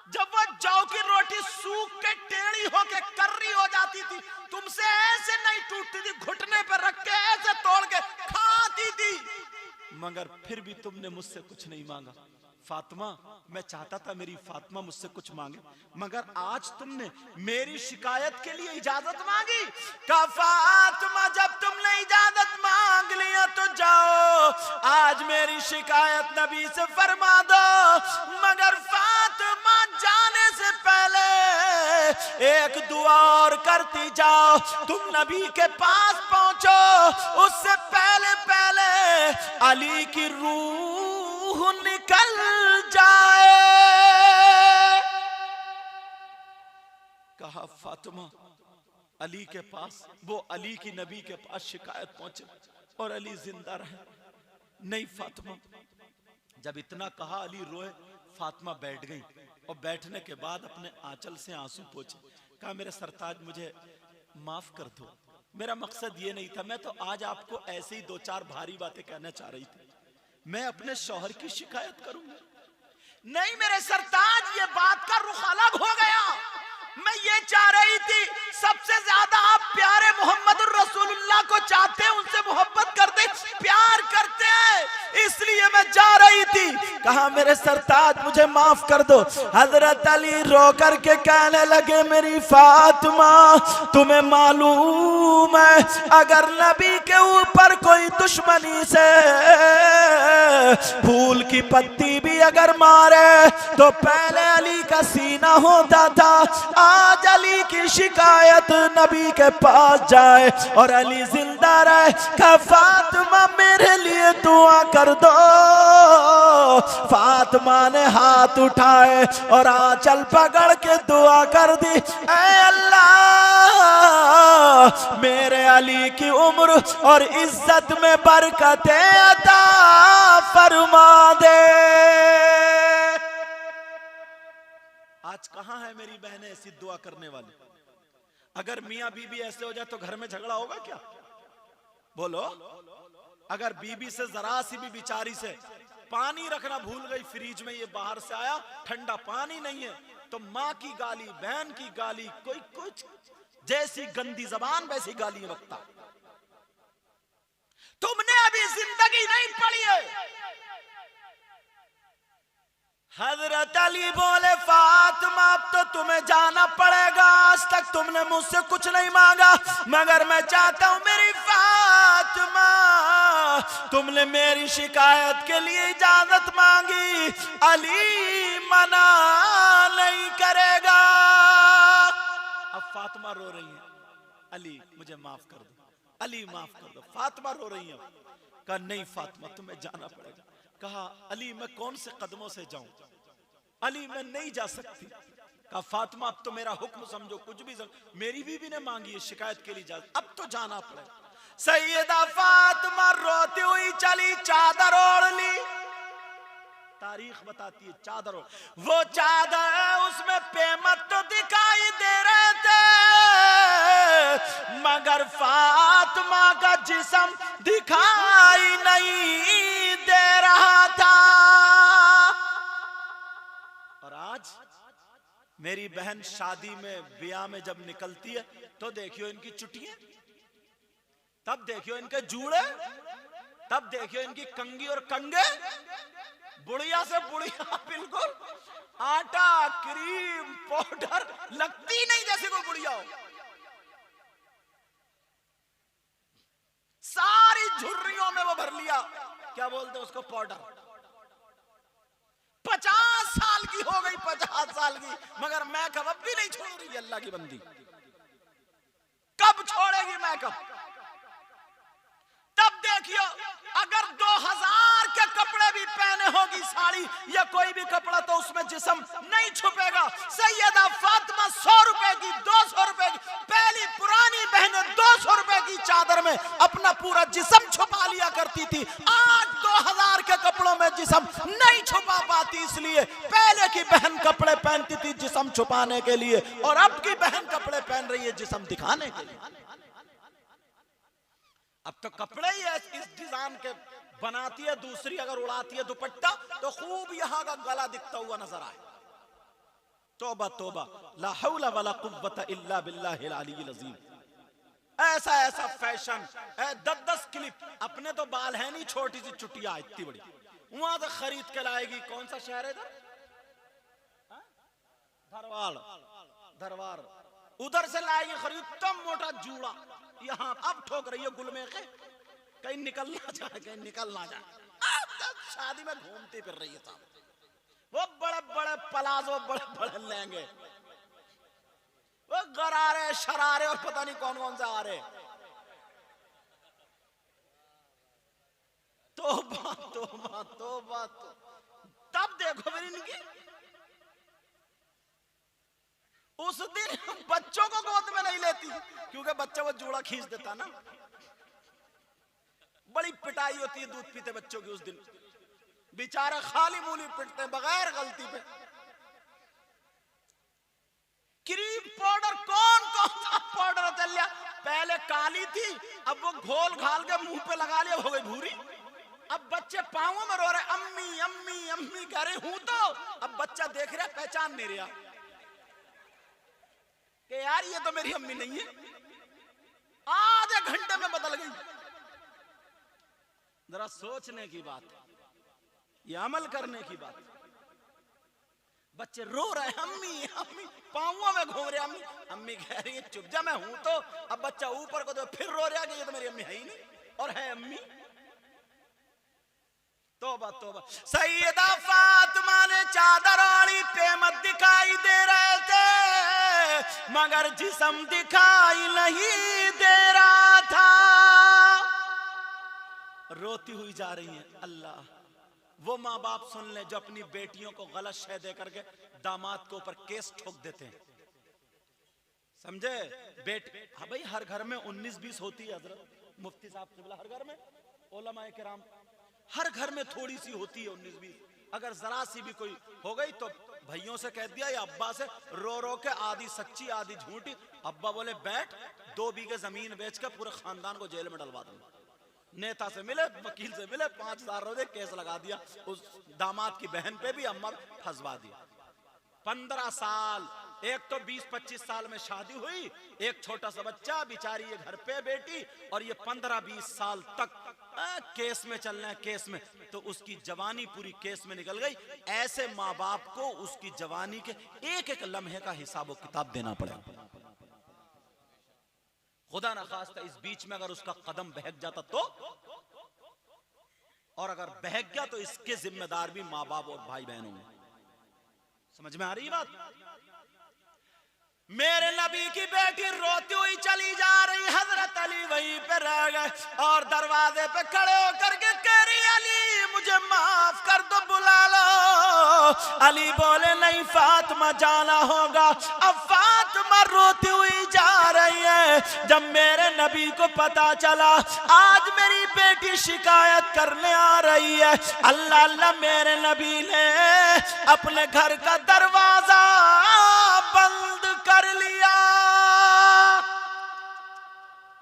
Speaker 1: जब वो जौ की रोटी सूख के टेढ़ी होके कर्री हो जाती थी, तुमसे ऐसे नहीं टूटती थी, घुटने पे रख के ऐसे तोड़ के खाती थी, मगर फिर भी तुमने मुझसे कुछ नहीं मांगा। फातिमा मैं चाहता था मेरी फातिमा मुझसे कुछ मांगे, मगर आज तुमने मेरी शिकायत के लिए इजाजत मांगी। कहा फातिमा जब तुमने इजाजत मांग लिया तो जाओ, आज मेरी शिकायत नबी से फरमा दो। मगर फातिमा जाने से पहले एक दुआ और करती जाओ, तुम नबी के पास पहुंचो, उससे पहले पहले अली की रूह निकल जाए। कहा फातिमा अली के पास, वो अली की नबी के पास शिकायत पहुंचे और अली जिंदा रहे। नहीं फातिमा, जब इतना कहा अली रोए। फातिमा बैठ गई और बैठने के बाद अपने आंचल से आंसू पोंछे। कहा मेरे सरताज मुझे माफ कर दो, मेरा मकसद ये नहीं था, मैं तो आज आपको ऐसे ही 2-4 भारी बातें कहना चाह रही थी। मैं अपने शौहर की शिकायत करूंगा। नहीं मेरे सरताज ये बात का रुख अलग हो गया। मैं ये चाह रही थी सबसे ज्यादा आप प्यारे मोहम्मदुर रसूलुल्लाह को चाहते हैं, उनसे मोहब्बत करते, प्यार करते हैं, इसलिए मैं जा रही थी। कहा मेरे सरताज मुझे माफ कर दो। हजरत अली रो करके कहने लगे मेरी फातिमा तुम्हें मालूम है अगर नबी के ऊपर कोई दुश्मनी से फूल की पत्ती भी अगर मारे तो पहले अली का सीना होता था। आज अली की शिकायत नबी के पास जाए और अली जिंदा रहे, कहा फातिमा मेरे लिए दुआ कर दो। फातिमा ने हाथ उठाए और आंचल पकड़ के दुआ कर दी, ऐ अल्लाह मेरे अली की उम्र और इज्जत में बरकतें अता फरमा दे। आज कहां है मेरी बहनें ऐसी दुआ करने वाली? अगर मियां बीबी ऐसे हो जाए तो घर में झगड़ा होगा क्या? बोलो। अगर बीबी से जरा सी भी बेचारी से पानी रखना भूल गई फ्रिज में, ये बाहर से आया ठंडा पानी नहीं है, तो माँ की गाली, बहन की गाली, कोई कुछ जैसी गंदी जबान वैसी गाली बकता। तुमने अभी जिंदगी नहीं पढ़ी है। हजरत अली बोले फातिमा अब तो तुम्हें जाना पड़ेगा, आज तक तुमने मुझसे कुछ नहीं मांगा, मगर मैं चाहता हूं मेरी फातिमा, तुमने मेरी शिकायत के लिए इजाजत मांगी, अली मना नहीं करेगा। अब फातिमा रो रही है, अली मुझे माफ कर दो, अली माफ कर दो। फातिमा रो रही है। कहा नहीं फातिमा तुम्हें जाना पड़ेगा। कहा अली मैं कौन से कदमों से जाऊं? अली मैं नहीं जा सकती। कहा फातिमा अब तो मेरा हुक्म समझो, कुछ भी समझो, मेरी बीवी ने मांगी है शिकायत के लिए इजाजत, अब तो जाना पड़ेगा। सैयदा फातिमा रोती हुई चली, चादर ओढ़ ली। तारीख बताती है चादर ओढ़, वो चादर उसमें पेमत तो दिखाई दे रहे थे, मगर फातिमा का जिस्म दिखाई नहीं दे रहा था। और आज मेरी बहन शादी में, ब्याह में जब निकलती है तो देखियो इनकी चुटियां, तब देखियो इनके जूड़े, तब देखियो इनकी कंगी और कंगे, बुढ़िया से बुढ़िया बिल्कुल आटा, क्रीम, पाउडर, लगती नहीं जैसे कोई बुढ़िया हो। सारी झुर्रियों में वो भर लिया, क्या बोलते उसको, पाउडर। 50 साल की हो गई, 50 साल की, मगर मैकअप अब भी नहीं छोड़ रही। अल्लाह की बंदी कब छोड़ेगी मैकअप? तब देखियो अगर 2000 के कपड़े भी पहने होगी, साड़ी या कोई भी कपड़ा, तो उसमें जिस्म नहीं छुपेगा। सैयदा फातिमा 100 रुपए की, 200 रुपए की, पहली पुरानी बहनें 200 रुपए की चादर में अपना पूरा जिस्म छुपा लिया करती थी। आज 2000 के कपड़ों में जिस्म नहीं छुपा पाती, इसलिए पहले की बहन कपड़े पहनती थी जिस्म छुपाने के लिए, और अब की बहन कपड़े पहन रही है जिस्म दिखाने के लिए। अब तो कपड़े ही इस डिजाइन के बनाती है, दूसरी अगर उड़ाती है दुपट्टा तो खूब यहां का गला दिखता हुआ नजर आए। तौबा तौबा, ला हौला वला कुव्वता इल्ला बिल्लाहिल अलीय्यिल अज़ीम। ऐसा ऐसा फैशन, 10-10 क्लिप, अपने तो बाल है नहीं, छोटी सी चुटिया इतनी बड़ी, वहां से खरीद के लाएगी। कौन सा शहर है इधर? धरवाड़, उधर से लाएगी खरीद, तब मोटा जूड़ा यहाँ अब ठोक रही है गुलमे के, कहीं निकलना जाए, कहीं निकलना जाए। शादी में घूमती फिर रही है साहब, वो बड़े बड़े पलाजो, बड़े बड़े लहंगे, वो गरारे शरारे और पता नहीं कौन कौन से आ रहे। तौबा तौबा तौबा। तब देखो फिर इनकी, उस दिन बच्चों को गोद में नहीं लेती, क्योंकि बच्चा वो जूड़ा खींच देता ना, बड़ी पिटाई होती है दूध पीते बच्चों की। उस दिन बेचारा खाली मूली पिटते बगैर गलती पे। क्रीम पाउडर, कौन कौन सा पाउडर चल लिया, पहले काली थी, अब वो घोल घाल के मुंह पे लगा लिया, हो गई भूरी। अब बच्चे पांवों में रो रहे, अम्मी अम्मी अम्मी कह रहे हूं, तो अब बच्चा देख रहा, पहचान नहीं रहा कि यार ये तो मेरी अम्मी नहीं है। आधे घंटे में बदल गई। जरा सोचने की बात, ये अमल करने की बात। बच्चे रो रहे, अम्मी अम्मी, पांवों में घूम रहे, अम्मी अम्मी कह रही है चुप जा, मैं हूं तो। अब बच्चा ऊपर को तो फिर रो रहा कि ये तो मेरी अम्मी है ही नहीं, और है अम्मी। तौबा तौबा। सैयदा फातिमा ने चादर ओढ़ी, दिखाई पेमत दिखाई दे रहे थे, मगर जिस्म दिखाई नहीं दे रहा था। रोती हुई जा रही है। अल्लाह, वो माँ बाप सुन ले जो अपनी बेटियों को गलत शय दे करके दामाद के ऊपर केस ठोक देते हैं, समझे? हाँ भाई, हर घर में 19-20 होती है हजरत मुफ्ती साहब से बोला, हर घर में उलमाए किराम, हर घर में थोड़ी सी होती है 19-20। अगर जरा सी भी कोई हो गई तो भाइयों से कह दिया या अब्बा से, रो रो के आधी सच्ची आधी झूठी। अब्बा बोले बैठ, 2 बीघे जमीन बेच के पूरे खानदान को जेल में डलवा दूंगा। नेता से मिले, वकील से मिले, 5000 रोजे केस लगा दिया। उस दामाद की बहन पे भी अम्मा फंसवा दिया। 15 साल, एक तो 20-25 साल में शादी हुई, एक छोटा सा बच्चा, बिचारी ये घर पे बेटी, और ये 15-20 साल तक केस में चलना है, केस में। तो उसकी जवानी पूरी केस में निकल गई। ऐसे माँ बाप को उसकी जवानी के एक एक लम्हे का हिसाब और किताब देना पड़ेगा। खुदा ना खास्ता इस बीच में अगर उसका कदम बहक जाता तो, और अगर बहक गया तो इसके जिम्मेदार भी माँ बाप और भाई बहन होंगे। समझ में आ रही बात? मेरे नबी की बेटी रोती हुई चली जा रही, हजरत अली वहीं पे रह गए और दरवाजे पे खड़े होकर के कह रही, अली मुझे माफ कर दो, बुला लो। अली बोले नहीं, फातिमा जाना होगा। अब फातिमा रोती हुई जा रही है। जब मेरे नबी को पता चला आज मेरी बेटी शिकायत करने आ रही है, अल्लाह अल्लाह, मेरे नबी ने अपने घर का दरवाजा बंद कर लिया।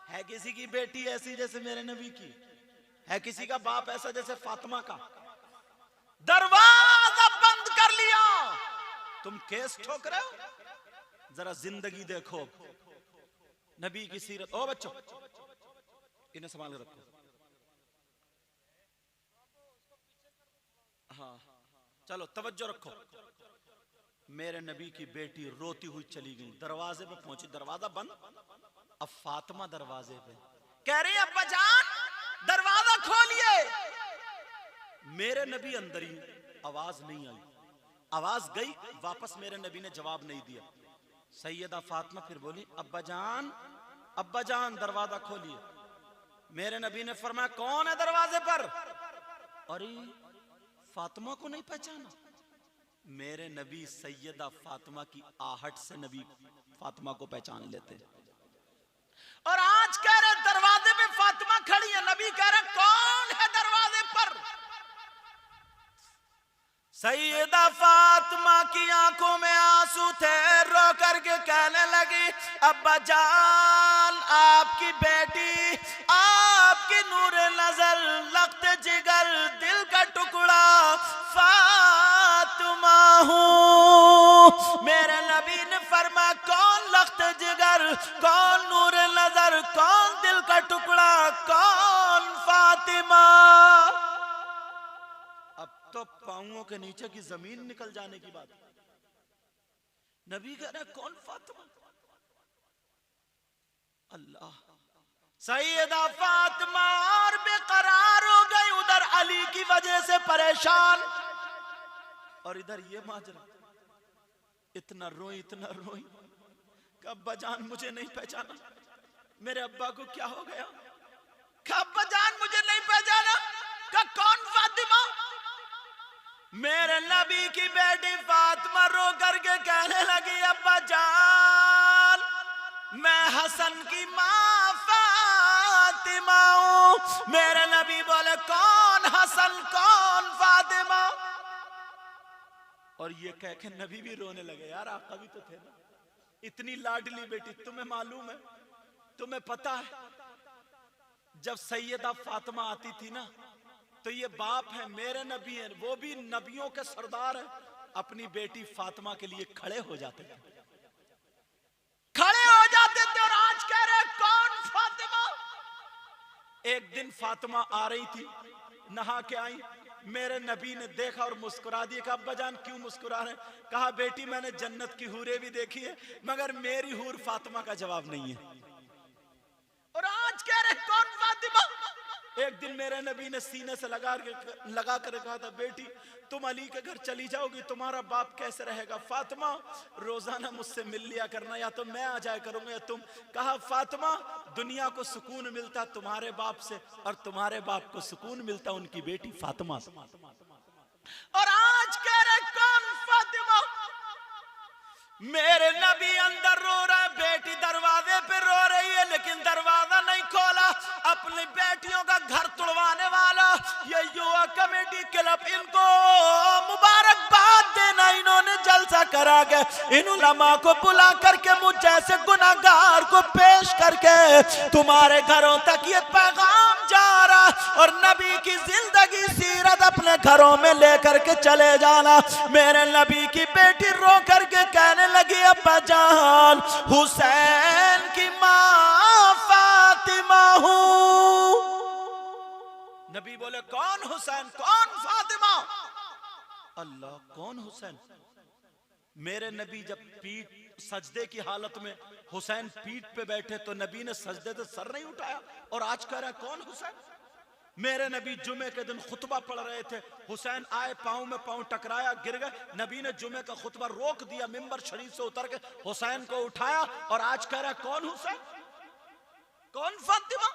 Speaker 1: है किसी की बेटी ऐसी जैसे मेरे नबी की? है किसी का बाप ऐसा जैसे फातिमा का? दरवाजा बंद कर लिया। तुम केस ठोक रहे हो? जरा जिंदगी देखो, नबी की सीरत। ओ बच्चों, इन्हें संभाल के रखो। हाँ चलो तवज्जो रखो। मेरे नबी की बेटी रोती हुई चली गई, दरवाजे पे पहुंची, दरवाजा बंद। अब फातिमा दरवाजे पे कह रही है, अब्बा जान दरवाजा खोलिए। मेरे नबी अंदर ही, आवाज नहीं आई। आवाज गई वापस, मेरे नबी ने जवाब नहीं दिया। सैयदा फातिमा फिर बोली, अब्बा जान दरवाजा खोलिए। मेरे नबी ने फरमाया, कौन है दरवाजे पर? अरे फातिमा को नहीं पहचाना? मेरे नबी सैयदा फातिमा की आहट से नबी फातिमा को पहचान लेते। और आज कह रहे दरवाजे पे फातिमा खड़ी है, नबी कह रहे कौन है दरवाजे पर? सैयदा फातिमा की आंखों में आंसू थे, रो करके कहने लगी, अब्बा जान आपकी बेटी, आपकी नूर नजर, लख्त जिगर, दिल का टुकड़ा फातिमा हूँ। मेरे नबी ने फरमाया, कौन लख्त जिगर, कौन नूर नजर, कौन दिल का टुकड़ा, कौन फातिमा? अब तो पांवों के नीचे की जमीन निकल जाने की बात। नबी कह रहे कौन फातिमा? अल्लाह। सैयदा फातिमा और बेकरार हो गई, उधर अली की वजह से परेशान, और इधर ये माजरा। इतना रोई कि अब्बा जान मुझे नहीं पहचाना, मेरे अब्बा को क्या हो गया? अब्बा जान मुझे नहीं पहचाना, कौन फातिमा? मेरे नबी की बेटी फातिमा रो करके कहने लगी, अब्बा जान मैं हसन की माँ फातिमा हूं। मेरे नबी बोले, कौन हसन, कौन फातिमा? और ये कह के नबी भी रोने लगे। यार आका भी तो थे ना, इतनी लाडली बेटी, तुम्हें मालूम है, तुम्हें पता है, जब सैयदा फातिमा आती थी ना, तो ये बाप है, मेरे नबी हैं, वो भी नबियों के सरदार हैं, अपनी बेटी फातिमा के लिए खड़े हो जाते थे, और आज कह रहे कौन फातिमा? एक दिन फातिमा आ रही थी, नहा के आई, मेरे नबी ने देखा और मुस्कुरा दिया। कहा, अब्बा जान क्यों मुस्कुरा रहे? कहा, बेटी मैंने जन्नत की हूरें भी देखी है, मगर मेरी हूर फातिमा का जवाब नहीं है। और आज कह रहे कौन फातिमा? एक दिन मेरे नबी ने सीने से लगा कर कहा था, बेटी तुम अली के घर चली जाओगी, तुम्हारा बाप कैसे रहेगा? फातिमा रोजाना मुझसे मिल लिया करना, या तो मैं आ जाया करूंगा या तुम। कहा फातिमा दुनिया को सुकून मिलता तुम्हारे बाप से, और तुम्हारे बाप को सुकून मिलता उनकी बेटी फातिमा से। और आज कह रहे कौन फातिमा? मेरे नबी अंदर रो रहा है, बेटी दरवाजे पे रो रही है, लेकिन दरवाजा नहीं खोला। अपनी बेटियों का घर तुड़वाने वाला ये युवा कमेटी क्लब, इनको मुबारकबाद देना। इन्होंने जलसा करा के इन उलमा को बुला करके मुझ जैसे गुनाहगार को पेश करके तुम्हारे घरों तक ये पैगाम जा रहा, और नबी की जिंदगी सीरत अपने घरों में लेकर के चले जाना। मेरे नबी की बेटी रो करके कहने लगी, अब्बा जान हुसैन की मां फातिमा हूं। नबी बोले कौन हुसैन, कौन फातिमा? अल्लाह कौन हुसैन? मेरे नबी जब पीठ सजदे की हालत में हुसैन पीठ पे बैठे तो नबी ने सजदे से सर नहीं उठाया, और आज कह रहा है कौन हुसैन? मेरे नबी जुमे के दिन खुतबा पढ़ रहे थे, हुसैन आए, पांव में पांव टकराया, गिर गए। नबी ने जुमे का खुतबा रोक दिया, मिंबर शरीफ से उतर के हुसैन को उठाया, और आज कह रहा है कौन हुसैन, कौन फातिमा?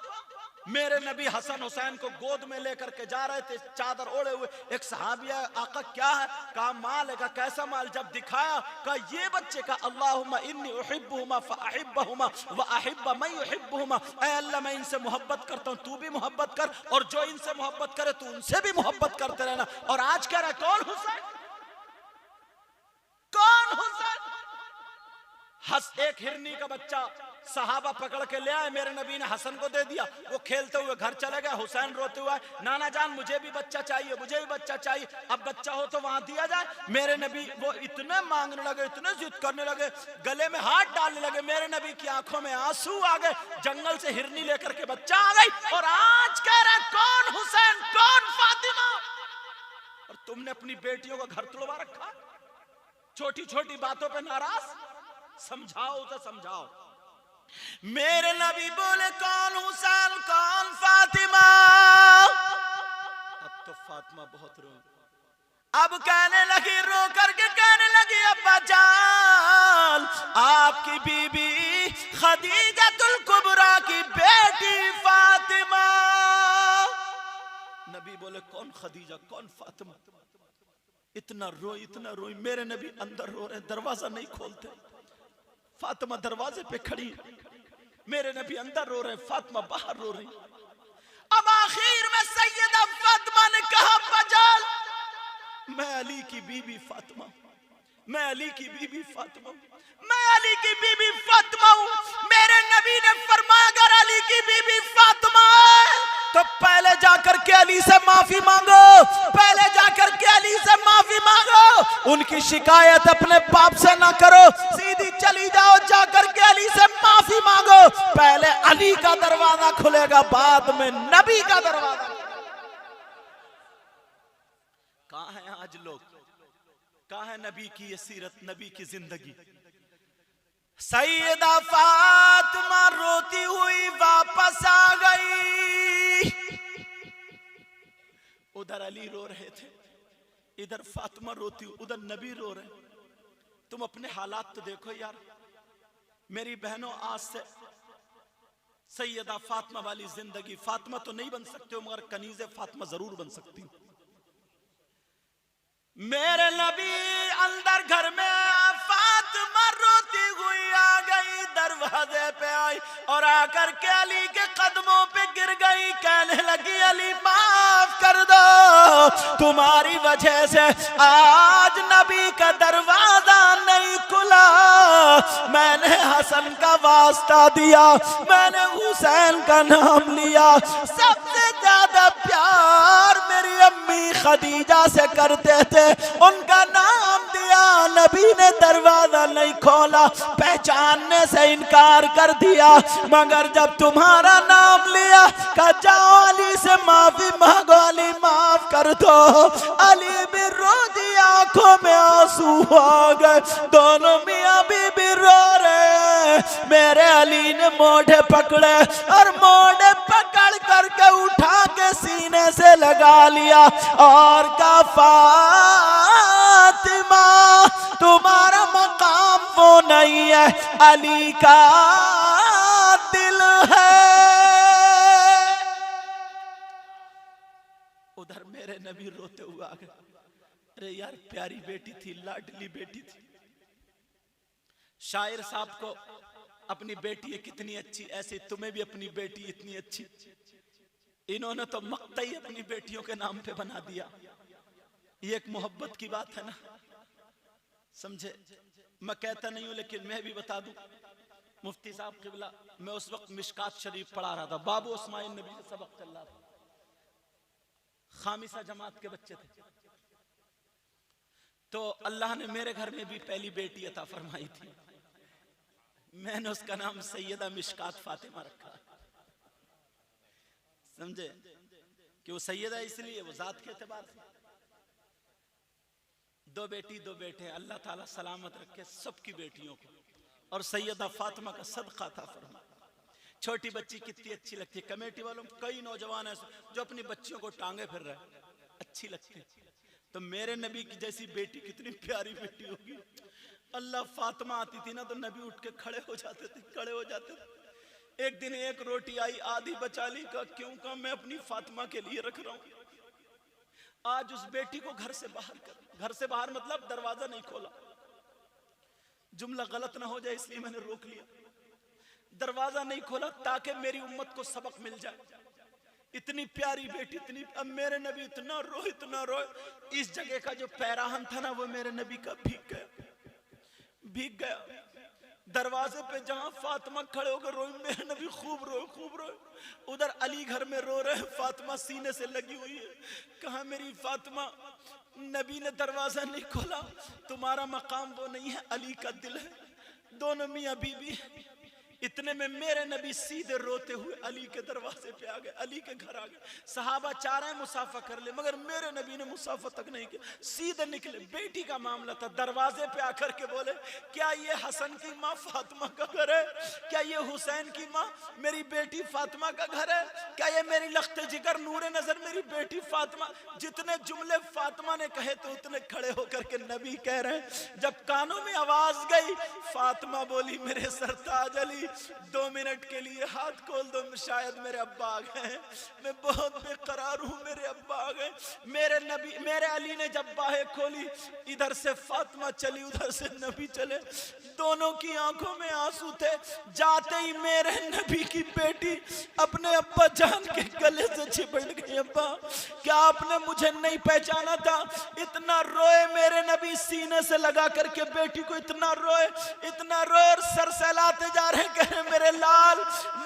Speaker 1: मेरे नबी हसन हुसैन को गोद में लेकर के जा रहे थे, चादर ओढ़े हुए। एक सहाबिया, आका क्या है? कहा माल है। कहा कैसा माल? जब दिखाया कहा ये बच्चे का, अल्लाहुम्मा इन्नी उहिब्बुहुमा फअहिब्बहुमा व अहिब्ब मन युहिब्बुहुमा, ऐ अल्लाह मैं इनसे मोहब्बत करता हूं, तू भी मोहब्बत कर, और जो इनसे मोहब्बत करे तू उनसे भी मोहब्बत करते रहना। और आज कह रहा है कौन हुसैन, कौन हुसैन? हस एक हिरनी का बच्चा सहाबा पकड़ के ले आए, मेरे नबी ने हसन को दे दिया, वो खेलते हुए घर चले गए। हुसैन रोते हुए, नाना जान मुझे भी बच्चा चाहिए, मुझे भी बच्चा चाहिए, अब बच्चा हो तो वहां दिया जाए। मेरे नबी वो इतने मांगने लगे, इतने जिद करने लगे, गले में हाथ डालने लगे। मेरे नबी की आंखों में आंसू आ गए, जंगल से हिरनी लेकर के बच्चा आ गई। और आज कह रहा है कौन हुसैन, कौन फातिमा? और तुमने अपनी बेटियों का घर तुड़वा रखा, छोटी छोटी बातों पे नाराज। समझाओ तो समझाओ। मेरे नबी बोले कौन हुसैन, कौन फातिमा? अब तो फातिमा बहुत रो, अब कहने लगी, रो करके कहने लगी, अब्बा जान आपकी बीबी खदीजतुल कुबरा की बेटी फातिमा। नबी बोले कौन खदीजा, कौन फातिमा? इतना रोई, इतना रोई। मेरे नबी अंदर रो रहे, दरवाजा नहीं खोलते। फातिमा दरवाजे पे खड़ी, मेरे नबी अंदर रो रहे, फातिमा बाहर रो रही। अब आखिर में सैयदा फातिमा ने कहा, बजाल मैं अली की बीबी फातिमा, मैं अली की बीबी फातिमा, मैं अली की बीबी फातिमा हूं। मेरे नबी ने फरमाया अगर अली की बीबी फातिमा है तो पहले जाकर के अली से माफी मांगो, पहले जाकर के अली से माफी मांगो। उनकी शिकायत अपने बाप से ना करो, सीधी चली जाओ, जाकर के अली से माफी मांगो। पहले अली का दरवाजा खुलेगा, बाद में नबी का दरवाजा। कहां है आज लोग, कहां है नबी की ये सीरत, नबी की जिंदगी? सैयदा फातिमा रोती हुई वापस आ गई। उधर अली रो रहे थे, इधर फातिमा रोती, उधर नबी रो रहे। तुम अपने हालात तो देखो यार। मेरी बहनों, आज से सैयदा फातिमा वाली जिंदगी, फातिमा तो नहीं बन सकते हो मगर कनीज़े फातिमा जरूर बन सकती। मेरे नबी अंदर घर में, फातिमा रोती हुई आ गई, दरवाजे पे आई और आकर के अली के कदमों पे गिर गई, कहने लगी अली माफ कर दो, तुम्हारी वजह से आज नबी का दरवाजा नहीं खुला। मैंने हसन का वास्ता दिया, मैंने हुसैन का नाम लिया, सबसे ज्यादा प्यार मेरी अम्मी खदीजा से करते थे, उनका नाम दिया। नबी ने दरवाजा नहीं खोला, पहचानने से इनकार कर दिया, मगर जब तुम्हारा नाम लिया कहा जाओ अली से माफी मांगो, अली माफ कर दो। अली भी रो दिया, आंखों में आंसू आ गए, दोनों मियां बीबी रो रहे। मेरे अली ने मोढ़े पकड़े और मोढ़े पकड़ करके उठा सीने से लगा लिया और कहा फातिमा तुम्हारा मकाम वो नहीं है, अली का दिल है। उधर मेरे नबी रोते हुए आ गए, अरे यार प्यारी बेटी थी, लाडली बेटी थी। शायर साहब को अपनी बेटी है कितनी अच्छी, ऐसे तुम्हें भी अपनी बेटी इतनी अच्छी। इन्होंने तो मक्ता ही अपनी बेटियों के नाम पे बना दिया। ये एक मोहब्बत की बात है ना, समझे। मैं कहता नहीं हूं लेकिन मैं भी बता दूं, मुफ्ती साहब किबला, मैं उस वक्त मिशकात शरीफ पढ़ा रहा था, बाबू उस्माइल नबी से सबक चल रहा था, खामिसा जमात के बच्चे थे। तो अल्लाह ने मेरे घर में भी पहली बेटी अता फरमाई थी, मैंने उसका नाम सैयदा मिशकात फातिमा रखा, समझे, कि वो सैयदा इसलिए वो जात के एतबार से। दो बेटी दो बेटे, अल्लाह ताला सलामत रखे सबकी बेटियों को, और सैयदा फातिमा का सदका था फरमा। छोटी बच्ची कितनी अच्छी लगती है, कमेटी वालों कई नौजवान ऐसे जो अपनी बच्चियों को टांगे फिर रहे, अच्छी लगती है। तो मेरे नबी की जैसी बेटी कितनी प्यारी बेटी होगी। अल्लाह फातिमा आती थी ना तो नबी उठ के खड़े हो जाते थे, खड़े हो जाते थे। एक दिन एक रोटी आई, आधी बचा ली, का क्यों, का मैं अपनी फातिमा के लिए रख रहा हूं। आज उस बेटी को घर से बाहर कर, घर से बाहर मतलब दरवाजा नहीं खोला, जुमला गलत ना हो जाए इसलिए मैंने रोक लिया। दरवाजा नहीं खोला ताकि मेरी उम्मत को सबक मिल जाए। इतनी प्यारी बेटी, इतनी, अब मेरे नबी इतना रोए, इतना रोए, इस जगह का जो पैराहन था ना वो मेरे नबी का भीग गया, भीग गया। दरवाजे पे जहां फातिमा खड़े होकर रोई, मेरे नबी खूब रोए, खूब रोए। उधर अली घर में रो रहे, फातिमा सीने से लगी हुई है। कहा मेरी फातिमा, नबी ने दरवाजा नहीं खोला, तुम्हारा मकाम वो नहीं है, अली का दिल है। दोनों मियां बीबी, इतने में मेरे नबी सीधे रोते हुए अली के दरवाजे पे आ गए, अली के घर आ गए। सहाबा चाह रहे हैं मुसाफा कर ले, मगर मेरे नबी ने मुसाफा तक नहीं किया, सीधे निकले। बेटी का मामला था, दरवाजे पे आकर के बोले, क्या ये हसन की माँ फातिमा का घर है? क्या ये हुसैन की माँ मेरी बेटी फातिमा का घर है? क्या ये मेरी लख्ते जिगर नूरे नजर मेरी बेटी फातिमा? जितने जुमले फातिमा ने कहे तो उतने खड़े होकर के नबी कह रहे हैं। जब कानों में आवाज गई, फातिमा बोली, मेरे सरताज अली 2 मिनट के लिए हाथ खोल दो, शायद मेरे अब्बा आ गए, मैं बहुत बेकरार हूँ, मेरे अब्बा आ गए। मेरे नबी, मेरे अली ने जब बाहें खोली, इधर से फातिमा चली, उधर से नबी चले, दोनों की आंखों में आंसू थे। जाते ही मेरे नबी की बेटी अपने अब्बा जान के गले से चिपट गई। अब्बा, क्या आपने मुझे नहीं पहचाना था? इतना रोए मेरे नबी, सीने से लगा करके बेटी को इतना रोए, इतना रोए, और सर सहलाते जा रहे, कह रहे मेरे लाल,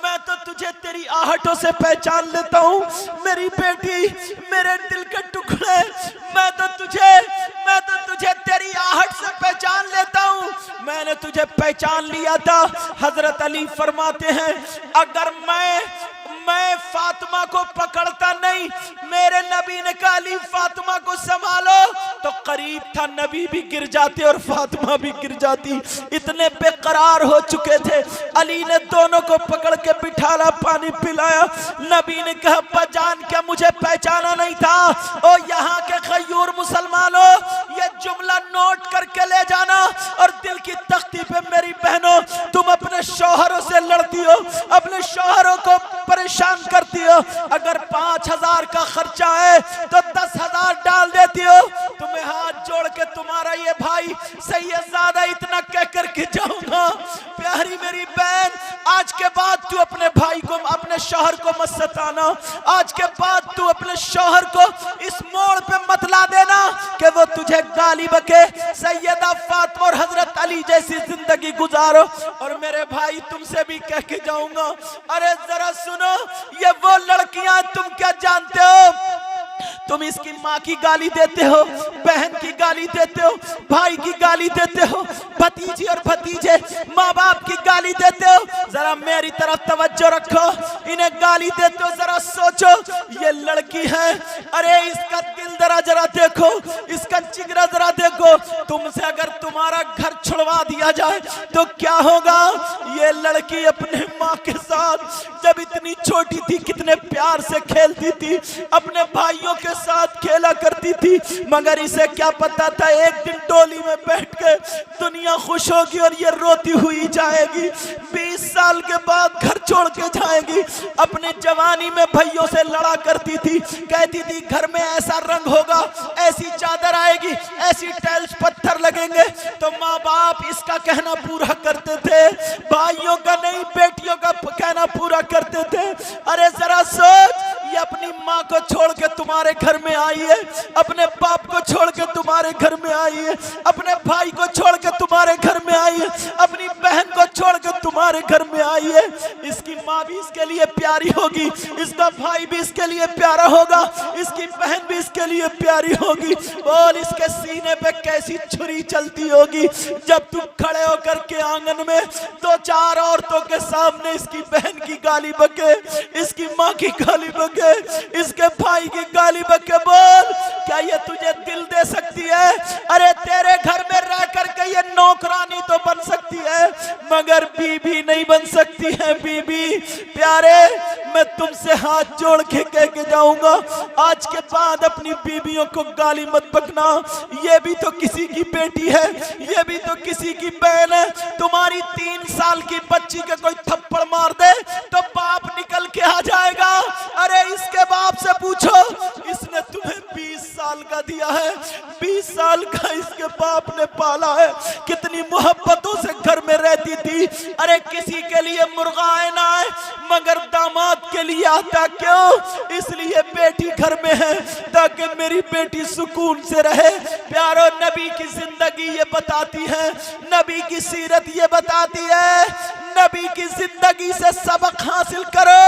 Speaker 1: मैं तो तुझे तेरी आहटों से पहचान लेता हूँ, मेरी बेटी, मेरे दिल के टुकड़े, मैं तो तुझे तेरी आहट से पहचान लेता हूँ। मैंने तुझे पहचान लिया था। हजरत अली फरमाते हैं, अगर मैं फातिमा को पकड़ता नहीं, मेरे नबी ने कहा अली फातिमा को संभालो, तो करीब था नबी भी गिर जाते और फातिमा भी गिर जाती। इतने बेकरार हो चुके थे। अली ने दोनों को पकड़ के बिठाला, पानी पिलाया। नबी ने कहा, अब्बा जान, क्या मुझे पहचाना नहीं था? ओ यहाँ के खयूर मुसलमानों, ये जुमला नोट करके ले जाना, और दिल की तख्ती पे मेरी बहनों, तुम अपने शौहरों से लड़ती हो, अपने शौहरों को परेशान करती हो। अगर 5000 का खर्चा है तो 10,000 डाल देती हो। तुम्हें हाथ जोड़ के तुम्हारा ये भाई सैयदजादा इतना कह कर के जाऊंगा, प्यारी मेरी बहन, आज के बाद तू अपने भाई को, अपने शौहर को मत सताना। आज के बाद तू अपने शौहर को इस मोड़ पे मत ला देना कि वो तुझे गाली बके। सैयदा फातिमा और हजरत अली जैसी जिंदगी गुजारो। और मेरे भाई, तुमसे भी कह के जाऊंगा, अरे जरा सुनो, ये वो लड़कियां, तुम क्या जानते हो? तुम इसकी माँ की गाली देते हो, बहन की गाली देते हो, भाई की गाली देते हो, भतीजी और भतीजे माँ बाप की गाली देते हो। जरा मेरी तरफ तवज्जो रखो, इन्हें गाली देते हो, जरा सोचो, ये लड़की है, अरे इसका दिल जरा देखो, इसका जिगरा जरा देखो। तुमसे अगर तुम्हारा घर छुड़वा दिया जाए तो क्या होगा? ये लड़की अपने माँ के साथ जब इतनी छोटी थी कितने प्यार से खेलती थी, अपने भाइयों के साथ खेला करती थी, मगर इसे क्या पता था एक दिन डोली में बैठ के दुनिया खुश होगी और ये रोती हुई जाएगी। 20 साल के बाद घर छोड़ के जाएगी। अपने जवानी में भाइयों से लड़ा करती थी, कहती थी घर में ऐसा रंग होगा, ऐसी चादर आएगी, ऐसी टाइल्स पत्थर लगेंगे। तो माँ बाप इसका कहना पूरा करते थे, भाइयों का नहीं बेटियों का कहना पूरा करते थे। अरे जरा सोच, ये अपनी माँ को छोड़ के तुम्हारे घर में आई है, अपने बाप को छोड़ के तुम्हारे घर में आई है, अपने भाई को छोड़ के तुम्हारे घर में आई है, अपनी बहन को छोड़ के तुम्हारे घर में आई है। इसकी माँ भी इसके लिए प्यारी होगी, इसका भाई भी इसके लिए प्यारा होगा, इसकी बहन भी इसके लिए प्यारी होगी। बोल इसके सीने पे कैसी छुरी चलती होगी जब तुम खड़े होकर के आंगन में 2-4 औरतों के सामने इसकी बहन की गाली बके, इसकी माँ की गाली बके, इसके भाई की गाली बके। बोल क्या ये तुझे दिल दे सकती है? अरे तेरे घर में रह करके ये नौकरानी तो बन सकती है मगर बीबी नहीं बन सकती है। बीबी प्यारे, मैं तुमसे हाथ जोड़ के कह के जाऊंगा, आज के बाद अपनी बीबियों को गाली मत बकना। ये भी तो किसी की बेटी है, ये भी तो किसी की बहन है। तुम्हारी 3 साल की बच्ची के कोई थप्पड़ मार दे तो बाप निकल के आ जाएगा। अरे इसके बाप से पूछो, इसने तुम्हें 20 साल का दिया है, 20 साल का इसके बाप ने पाला है, कितनी मोहब्बतों से घर में रहती थी। अरे किसी के लिए मुर्गा आए ना आए मगर दामाद के लिए आता क्यों? इसलिए बेटी घर में है ताकि मेरी बेटी सुकून से रहे। प्यारो, नबी की जिंदगी ये बताती है, नबी की सीरत ये बताती है, नबी की जिंदगी से सबक हासिल करो।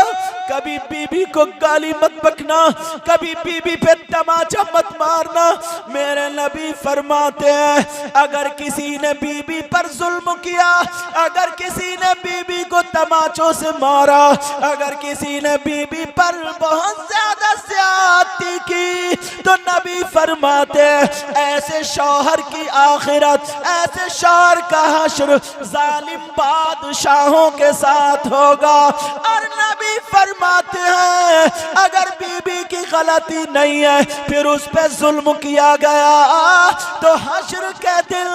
Speaker 1: कभी बीबी को गाली मत बकना, कभी बीबी पे तमाचा मत मारना। मेरे नबी फरमाते हैं अगर किसी ने बीबी पर जुल्म किया, अगर किसी ने बीबी को तमाचों से मारा, अगर किसी ने बीबी पर बहुत ज्यादा ज्यादती की तो नबी फरमाते हैं ऐसे शौहर की आखिरत, ऐसे शौहर का हश्र जालिम बादशाहों के साथ होगा। और नबी फरमाते हैं अगर बीबी की गलती नहीं है फिर उस पे जुल्म किया गया तो हश्र के दिन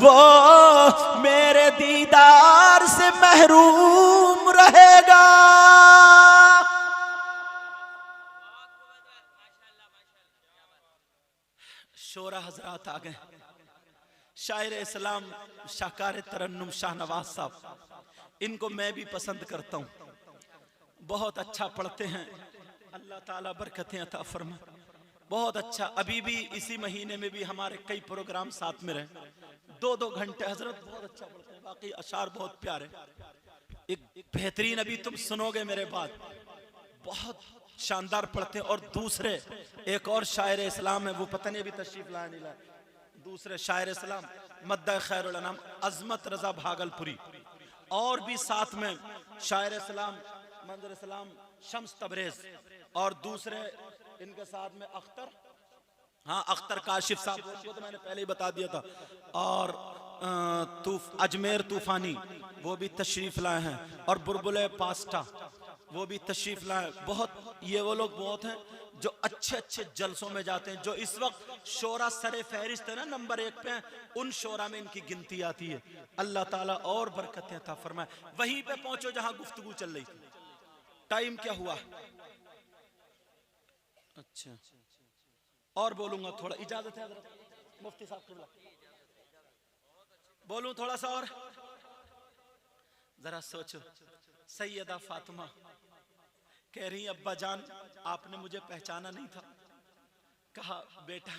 Speaker 1: वो मेरे दीदार से महरूम रहेगा। शोरा हजरात आ गए। शायर इस्लाम शाहकार तरन्नुम शाहनवाज साहब, इनको मैं भी पसंद करता हूँ, बहुत अच्छा पढ़ते हैं, अल्लाह ताला बरकतें अता फरमाए, बहुत अच्छा। अभी भी इसी महीने में भी हमारे कई प्रोग्राम साथ में रहे, 2-2 घंटे हजरत बहुत अच्छा पढ़ते हैं, बाकी अशार बहुत प्यारे। एक बेहतरीन अभी तुम सुनोगे मेरे बाद, बहुत शानदार पढ़ते हैं। और दूसरे एक और शायर इस्लाम है, वो पता नहीं अभी तशरीफ लाया नहीं लाया, दूसरे शायर इस्लाम मद्दा खैरुल अनाम अजमत रजा भागलपुरी, और भी साथ में शायर इस्लाम मंजर इस्लाम शम्स तबरेज, और दूसरे इनके साथ में अख्तर, हाँ अख्तर काशिफ साहब, वो तो मैंने पहले ही बता दिया था, और अजमेर तूफानी वो भी तशरीफ लाए हैं, और बुलबुल पास्टा वो भी तशरीफ लाए। बहुत ये वो लोग बहुत हैं जो अच्छे अच्छे जलसों में जाते हैं, जो इस वक्त शोरा सरे फहरिस्त है ना, नंबर 1 पे, उन शोरा में इनकी गिनती आती है। अल्लाह ताला और बरकतें अता फरमाए। वहीं पे पहुंचो जहां गुफ्तगू चल रही थी। टाइम क्या हुआ? अच्छा, और बोलूंगा थोड़ा, इजाजत है हज़रत मुफ्ती साहब किबला, बोलूं थोड़ा सा और? जरा सोचो, सैयदा फातिमा कह रही अब्बा जान आपने मुझे पहचाना नहीं था। कहा बेटा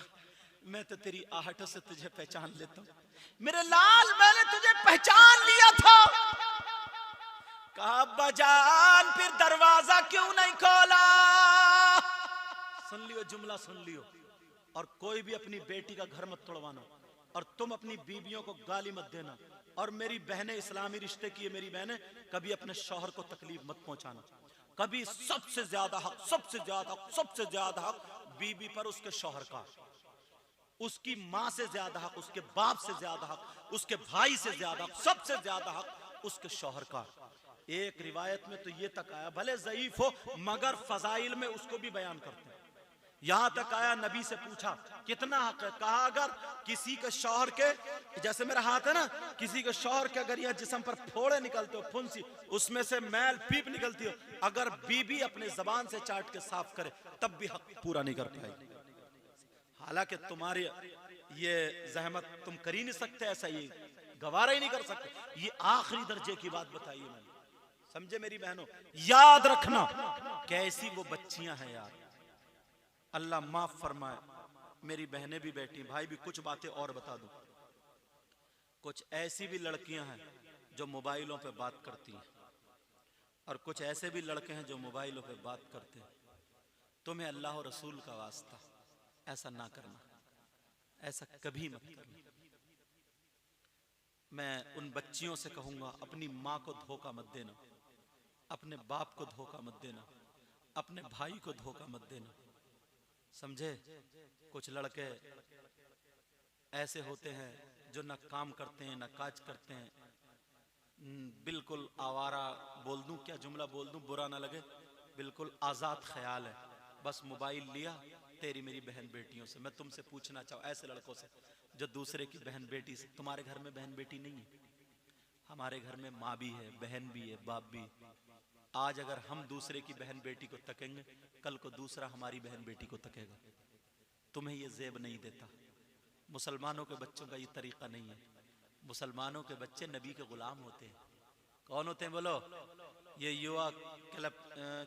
Speaker 1: मैं तो तेरी आहटों से तुझे पहचान लेता हूं, मेरे लाल मैंने तुझे पहचान लिया था। कहा अब्बा जान फिर दरवाजा क्यों नहीं खोला? सुन लियो जुमला, सुन लियो, और कोई भी अपनी बेटी का घर मत तोड़वाना, और तुम अपनी बीबियों को गाली मत देना, और मेरी बहनें इस्लामी रिश्ते की है, मेरी बहनें कभी अपने शौहर को तकलीफ मत पहुंचाना। कभी सबसे ज्यादा हक, सबसे ज्यादा हक, सबसे ज्यादा हक बीबी पर उसके शौहर का। उसकी माँ से ज्यादा हक, उसके बाप से ज्यादा हक, उसके भाई से ज्यादा हक, सबसे ज्यादा हक उसके शौहर का। एक रिवायत में तो ये तक आया, भले ज़ईफ हो मगर फजाइल में उसको भी बयान करते हैं। यहां तक आया, नबी से पूछा कितना हक है, कहा अगर किसी के शौहर के, जैसे मेरा हाथ है ना, किसी के शौहर के अगर यह जिस्म पर फोड़े निकलते हो, फुंसी, उसमें से मैल पीप निकलती हो, अगर बीबी अपने जबान से चाट के साफ करे तब भी हक पूरा नहीं कर पाएगी। हालांकि तुम्हारी ये जहमत तुम कर ही नहीं सकते, ऐसा ये गवारा ही नहीं कर सकते। ये आखिरी दर्जे की बात बताई है मैंने, समझे मेरी बहनों। याद रखना कैसी वो बच्चियां हैं यार, अल्लाह माफ फरमाए। मेरी बहनें भी बैठी, भाई भी, कुछ बातें और बता दूं। कुछ ऐसी भी लड़कियां हैं जो मोबाइलों पे बात करती हैं, और कुछ ऐसे भी लड़के हैं जो मोबाइलों पे बात करते हैं। तुम्हें अल्लाह और रसूल का वास्ता ऐसा ना करना, ऐसा कभी मत करना। मैं उन बच्चियों से कहूंगा, अपनी माँ को धोखा मत देना, अपने बाप को धोखा मत देना, अपने भाई को धोखा मत देना, समझे। कुछ लड़के ऐसे होते हैं जो न काम करते हैं न काज करते हैं, बिल्कुल आवारा, बोल दूं क्या जुमला बोल दूं बुरा ना लगे, बिल्कुल आजाद ख्याल है, बस मोबाइल लिया तेरी मेरी बहन बेटियों से। मैं तुमसे पूछना चाहूँ ऐसे लड़कों से जो दूसरे की बहन बेटी से, तुम्हारे घर में बहन बेटी नहीं है, हमारे घर में माँ भी है, बहन भी है, बाप भी। आज अगर हम दूसरे की बहन बेटी को तकेंगे, कल को दूसरा हमारी बहन बेटी को तकेगा। तुम्हें ये जेब नहीं देता। मुसलमानों के बच्चों का ये तरीका नहीं है। मुसलमानों के बच्चे नबी के गुलाम होते हैं। कौन होते हैं बोलो? ये युवा क्लब,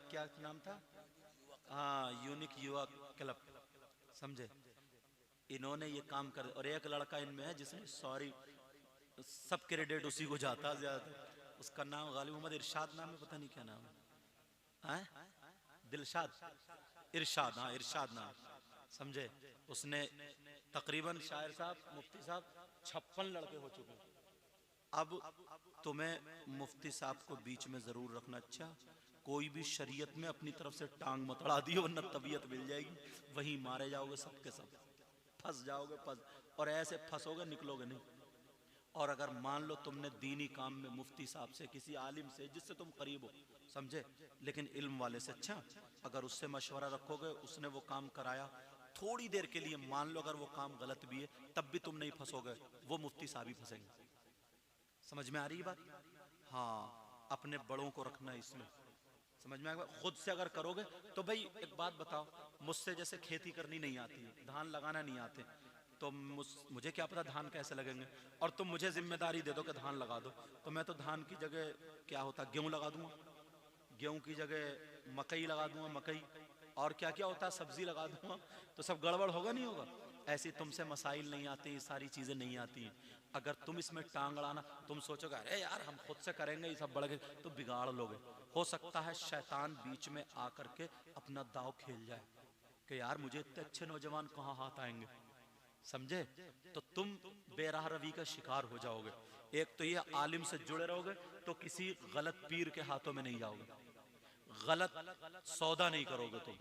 Speaker 1: क्या नाम था, हाँ यूनिक युवा क्लब, समझे। इन्होंने ये काम कर, और एक लड़का इनमें है जिसने, सॉरी सब क्रेडिट उसी को जाता ज्यादा, उसका नाम गालिब मोहम्मद इरशाद नाम है, पता नहीं क्या नाम है, दिलशाद, इरशाद, हाँ इरशाद नाम, समझे। उसने तकरीबन शायर साहब, मुफ्ती साहब 56 लड़के हो चुके हैं। अब तुम्हें मुफ्ती साहब को बीच में जरूर रखना। अच्छा, कोई भी शरीयत में अपनी तरफ से टांग मत अड़ा दियो, वरना तबीयत मिल जाएगी, वहीं मारे जाओगे सबके सब, फंस जाओगे, फंस, और ऐसे फंसोगे निकलोगे नहीं। और अगर मान लो तुमने दीनी काम में मुफ्ती साहब से, किसी आलिम से जिससे तुम करीब हो, समझे, लेकिन इल्म वाले से, अच्छा अगर उससे मशवरा रखोगे, उसने वो काम कराया, थोड़ी देर के लिए मान लो अगर वो काम गलत भी है, तब भी तुम नहीं फंसोगे, वो मुफ्ती साहब ही फंसेंगे। समझ में आ रही है बात? हाँ, अपने बड़ों को रखना है इसमें, समझ में आएगा। खुद से अगर करोगे तो भाई एक बात बताओ, मुझसे जैसे खेती करनी नहीं आती है, धान लगाना नहीं आते, तो मुझे क्या पता धान कैसे लगेंगे, और तुम मुझे जिम्मेदारी दे दो कि धान लगा दो, तो मैं तो धान की जगह क्या होता, गेहूं लगा दूंगा, गेहूं की जगह मकई लगा दूंगा, मकई, और क्या क्या होता है, सब्जी लगा दूंगा, तो सब गड़बड़ होगा नहीं होगा। ऐसी तुमसे मसाइल नहीं आती, ये सारी चीजें नहीं आती हैं। अगर तुम इसमें टांग अड़ाना, तुम सोचोगे अरे यार हम खुद से करेंगे ये सब बढ़ गए, तो बिगाड़ लोगे। हो सकता है शैतान बीच में आकर के अपना दाव खेल जाए कि यार मुझे इतने अच्छे नौजवान कहाँ हाथ आएंगे, समझे, तो तुम बेराह रवी का शिकार हो जाओगे। एक तो ये आलिम से जुड़े रहोगे तो किसी गलत पीर के हाथों में नहीं जाओगे, गलत सौदा नहीं करोगे, तुम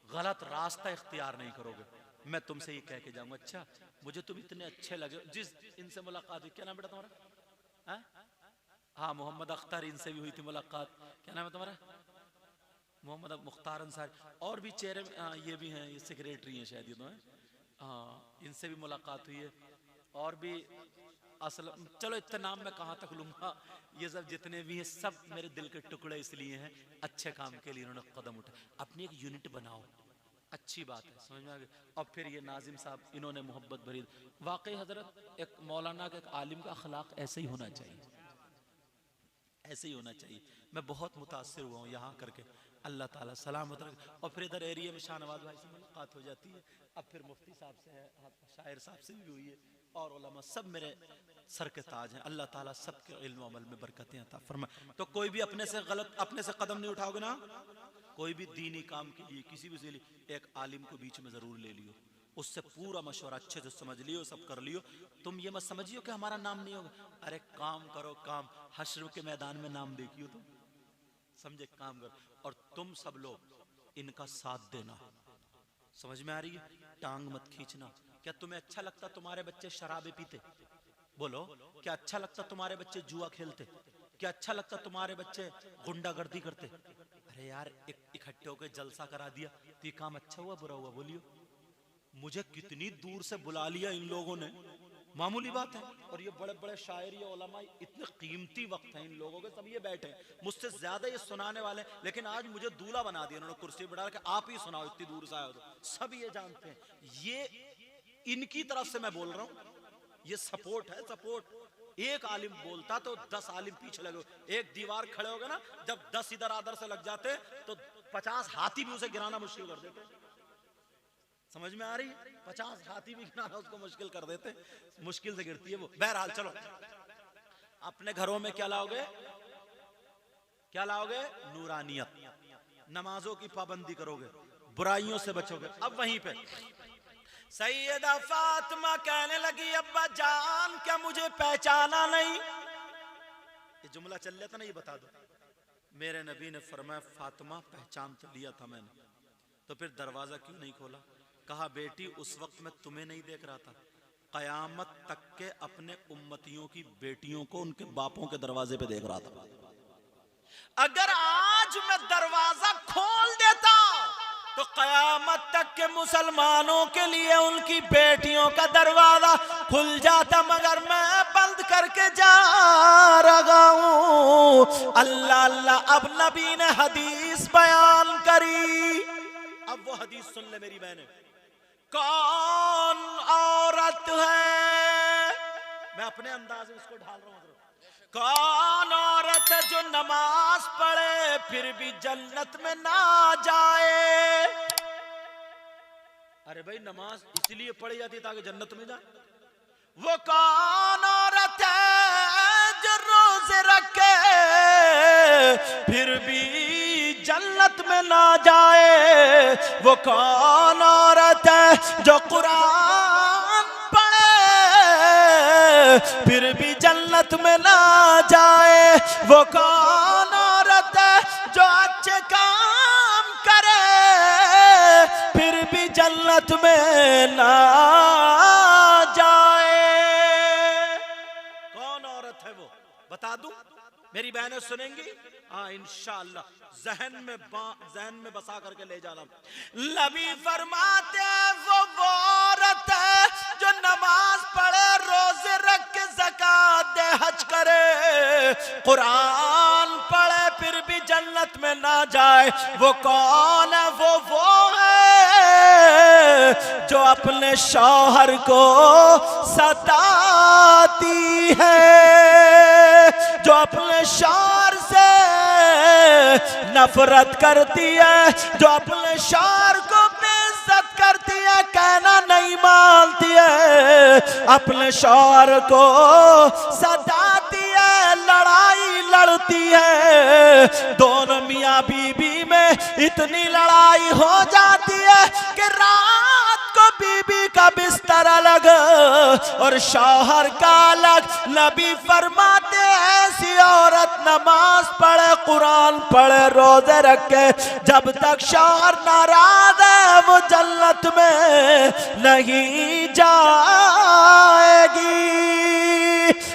Speaker 1: गलत रास्ता इख्तियार नहीं करोगे। मैं तुमसे ये कह के जाऊंगा, अच्छा मुझे तुम इतने अच्छे लगे, जिस इनसे मुलाकात हुई, क्या नाम बेटा तुम्हारा? हाँ मोहम्मद अख्तर, इनसे भी हुई थी मुलाकात, क्या नाम है तुम्हारा? मोहम्मद मुख्तार अंसारी, और भी चेहरे, ये भी हैं, ये सेक्रेटरी हैं शायद ये तो, हाँ इनसे भी मुलाकात हुई है, और भी असल, चलो इतना नाम मैं कहाँ तक लूंगा। ये सब जितने भी हैं सब मेरे दिल के टुकड़े इसलिए हैं, अच्छे काम के लिए इन्होंने कदम उठाए। अपनी एक यूनिट बनाओ, अच्छी बात है, समझ में आ गई। और फिर ये नाजिम साहब, इन्होंने मोहब्बत भरी, वाकई हजरत एक मौलाना का, एक आलिम का अखलाक ऐसे ही होना चाहिए, ऐसे ही होना चाहिए। मैं बहुत मुतासिर हुआ हूँ यहाँ करके, अल्लाह ताला सलामत रखे। और फिर इधर एरिया में शाहनवाज भाई से मुलाकात हो जाती है, अब फिर मुफ्ती साहब से है, शायर साहब से भी हुई है, और उलमा सब मेरे सर के ताज हैं। अल्लाह ताला सबके इल्म अमल में बरकतें अता फरमाए। तो कोई भी अपने से गलत, अपने से कदम नहीं उठाओगे ना, कोई भी दीनी काम के लिए, किसी भी से लिए, एक आलिम को बीच में जरूर ले लियो, उससे पूरा मशवरा अच्छे से समझ लियो, सब कर लियो। तुम ये मत समझियो कि हमारा नाम नहीं होगा, अरे काम करो काम, हश्र के मैदान में नाम देखियो तुम, समझे, काम करो। और तुम सब लोग इनका साथ देना, समझ में आ रही है, टांग मत खींचना, क्या तुम्हें अच्छा लगता तुम्हारे बच्चे शराबे पीते? बोलो, क्या अच्छा लगता तुम्हारे बच्चे जुआ खेलते? क्या अच्छा लगता तुम्हारे बच्चे गुंडागर्दी करते? अरे यार, इकट्ठे होकर जलसा करा दिया तो ये काम अच्छा हुआ बुरा हुआ? बोलियो। मुझे कितनी दूर से बुला लिया इन लोगों ने, मामूली बात है। और ये बड़े बड़े शायर, ये उलमा, इतने कीमती वक्त है इन लोगों के, सब ये बैठे हैं मुझसे ज्यादा ये सुनाने वाले, लेकिन आज मुझे दूल्हा बना दिया उन्होंने, कुर्सी पर डाल के आप ही सुनाओ, इतनी दूर से आए हो तो। सब ये जानते हैं, ये इनकी तरफ से मैं बोल रहा हूं, ये सपोर्ट है, सपोर्ट। एक आलिम बोलता तो 10 आलिम पीछे लगे, एक दीवार खड़े हो गए ना, जब 10 इधर आधर से लग जाते तो 50 हाथी भी उसे गिराना मुश्किल कर देते। समझ में आ रही है? 50 हाथी भी गिराना उसको मुश्किल कर देते, मुश्किल से गिरती है वो। बहरहाल चलो, अपने घरों में क्या लाओगे? क्या लाओगे? नूरानियत। नमाजों की पाबंदी करोगे, बुराइयों से बचोगे। अब वहीं पे सैयदा फातिमा कहने लगी, अब्बा जान क्या मुझे पहचाना नहीं? ये जुमला चल लेता ना, ये बता दो। मेरे नबी ने फरमाया, फातिमा पहचान तो लिया था मैंने, तो फिर दरवाजा क्यों नहीं खोला? कहा, बेटी उस वक्त मैं तुम्हें नहीं देख रहा था, कयामत तक के अपने उम्मतियों की बेटियों को उनके बापों के दरवाजे पे देख रहा था। अगर आज मैं दरवाजा खोल देता तो कयामत तक के मुसलमानों के लिए उनकी बेटियों का दरवाजा खुल जाता, मगर मैं बंद करके जा रहा हूं। अल्लाह अल्लाह। अब नबी ने हदीस बयान करी। अब वो हदीस सुन ले मेरी बहनें। कौन औरत है, मैं अपने अंदाज में उसको ढाल रहा हूं, कौन औरत है जो नमाज पढ़े फिर भी जन्नत में ना जाए? अरे भाई, नमाज इसलिए पढ़ी जाती है ताकि जन्नत में जाए। वो कौन औरत है जो रोजे रखे फिर भी जन्नत में ना जाए? वो कौन औरत है जो कुरान पढ़े फिर भी जन्नत में ना जाए? वो कौन औरत है जो अच्छे काम करे फिर भी जन्नत में ना जाए? कौन औरत है वो? बता दूं? मेरी बहनें सुनेंगी? हाँ इंशाअल्लाह, जहन में बसा करके ले जाना। नबी फरमाते वो औरत है जो नमाज पढ़े, रोजे रख के ज़कात दे, हज करे, कुरान पढ़े फिर भी जन्नत में ना जाए। वो कौन है? वो है जो अपने शौहर को सताती है, जो अपने शौहर से नफरत करती है, जो अपने शौहर को बेइज्जत करती है, कहना नहीं मानती है, अपने शौहर को सताती है, लड़ाई लड़ती है। दोनों मियाँ बीबी में इतनी लड़ाई हो जाती है कि रात को बीबी का बिस्तर अलग और शौहर का अलग। नबी फरमाते ऐसी औरत नमाज पढ़े, कुरान पढ़े, रोजे रखे, जब तक शौहर नाराज है वो जन्नत में नहीं जाएगी।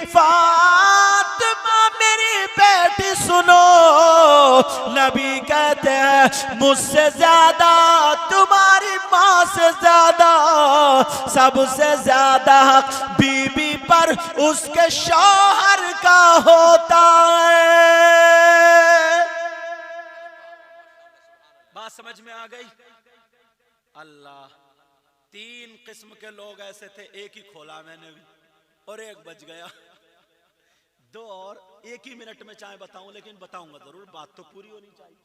Speaker 1: फातिमा मेरी बेटी सुनो, नबी कहते हैं मुझसे ज्यादा, तुम्हारी माँ से ज्यादा, सबसे ज्यादा हक बीबी पर उसके शौहर का होता है। बात समझ में आ गई? अल्लाह, 3 किस्म के लोग ऐसे थे, एक ही खोला मैंने भी और एक बच गया। 2 और 1 ही मिनट में चाहे बताऊं, लेकिन बताऊंगा जरूर, बात तो पूरी होनी चाहिए।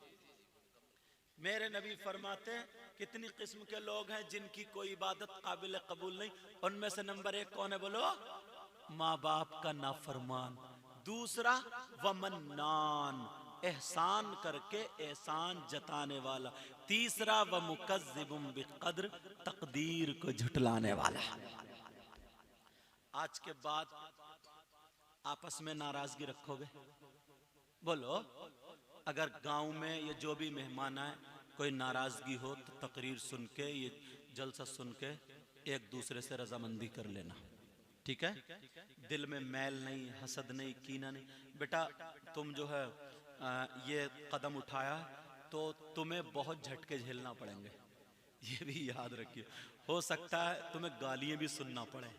Speaker 1: मेरे नबी फरमाते हैं कितनी किस्म के लोग हैं जिनकी कोई इबादत काबिल कबूल नहीं। उनमें से नंबर 1 कौन है? बोलो, माँ बाप का नाफरमान। दूसरा वमन्नान, एहसान करके एहसान जताने वाला। तीसरा व मुकज़्ज़िबुम बिक़द्र, तकदीर को झुटलाने वाला। आज के बाद आपस में नाराजगी रखोगे? बोलो, अगर गांव में ये जो भी मेहमान आए कोई नाराजगी हो तो तकरीर सुन के, ये जलसा सुन के एक दूसरे से रजामंदी कर लेना, ठीक है? दिल में मैल नहीं, हसद नहीं, कीना नहीं। बेटा तुम जो है ये कदम उठाया तो तुम्हें बहुत झटके झेलना पड़ेंगे, ये भी याद रखिए। हो सकता है तुम्हें गालियां भी सुनना पड़े।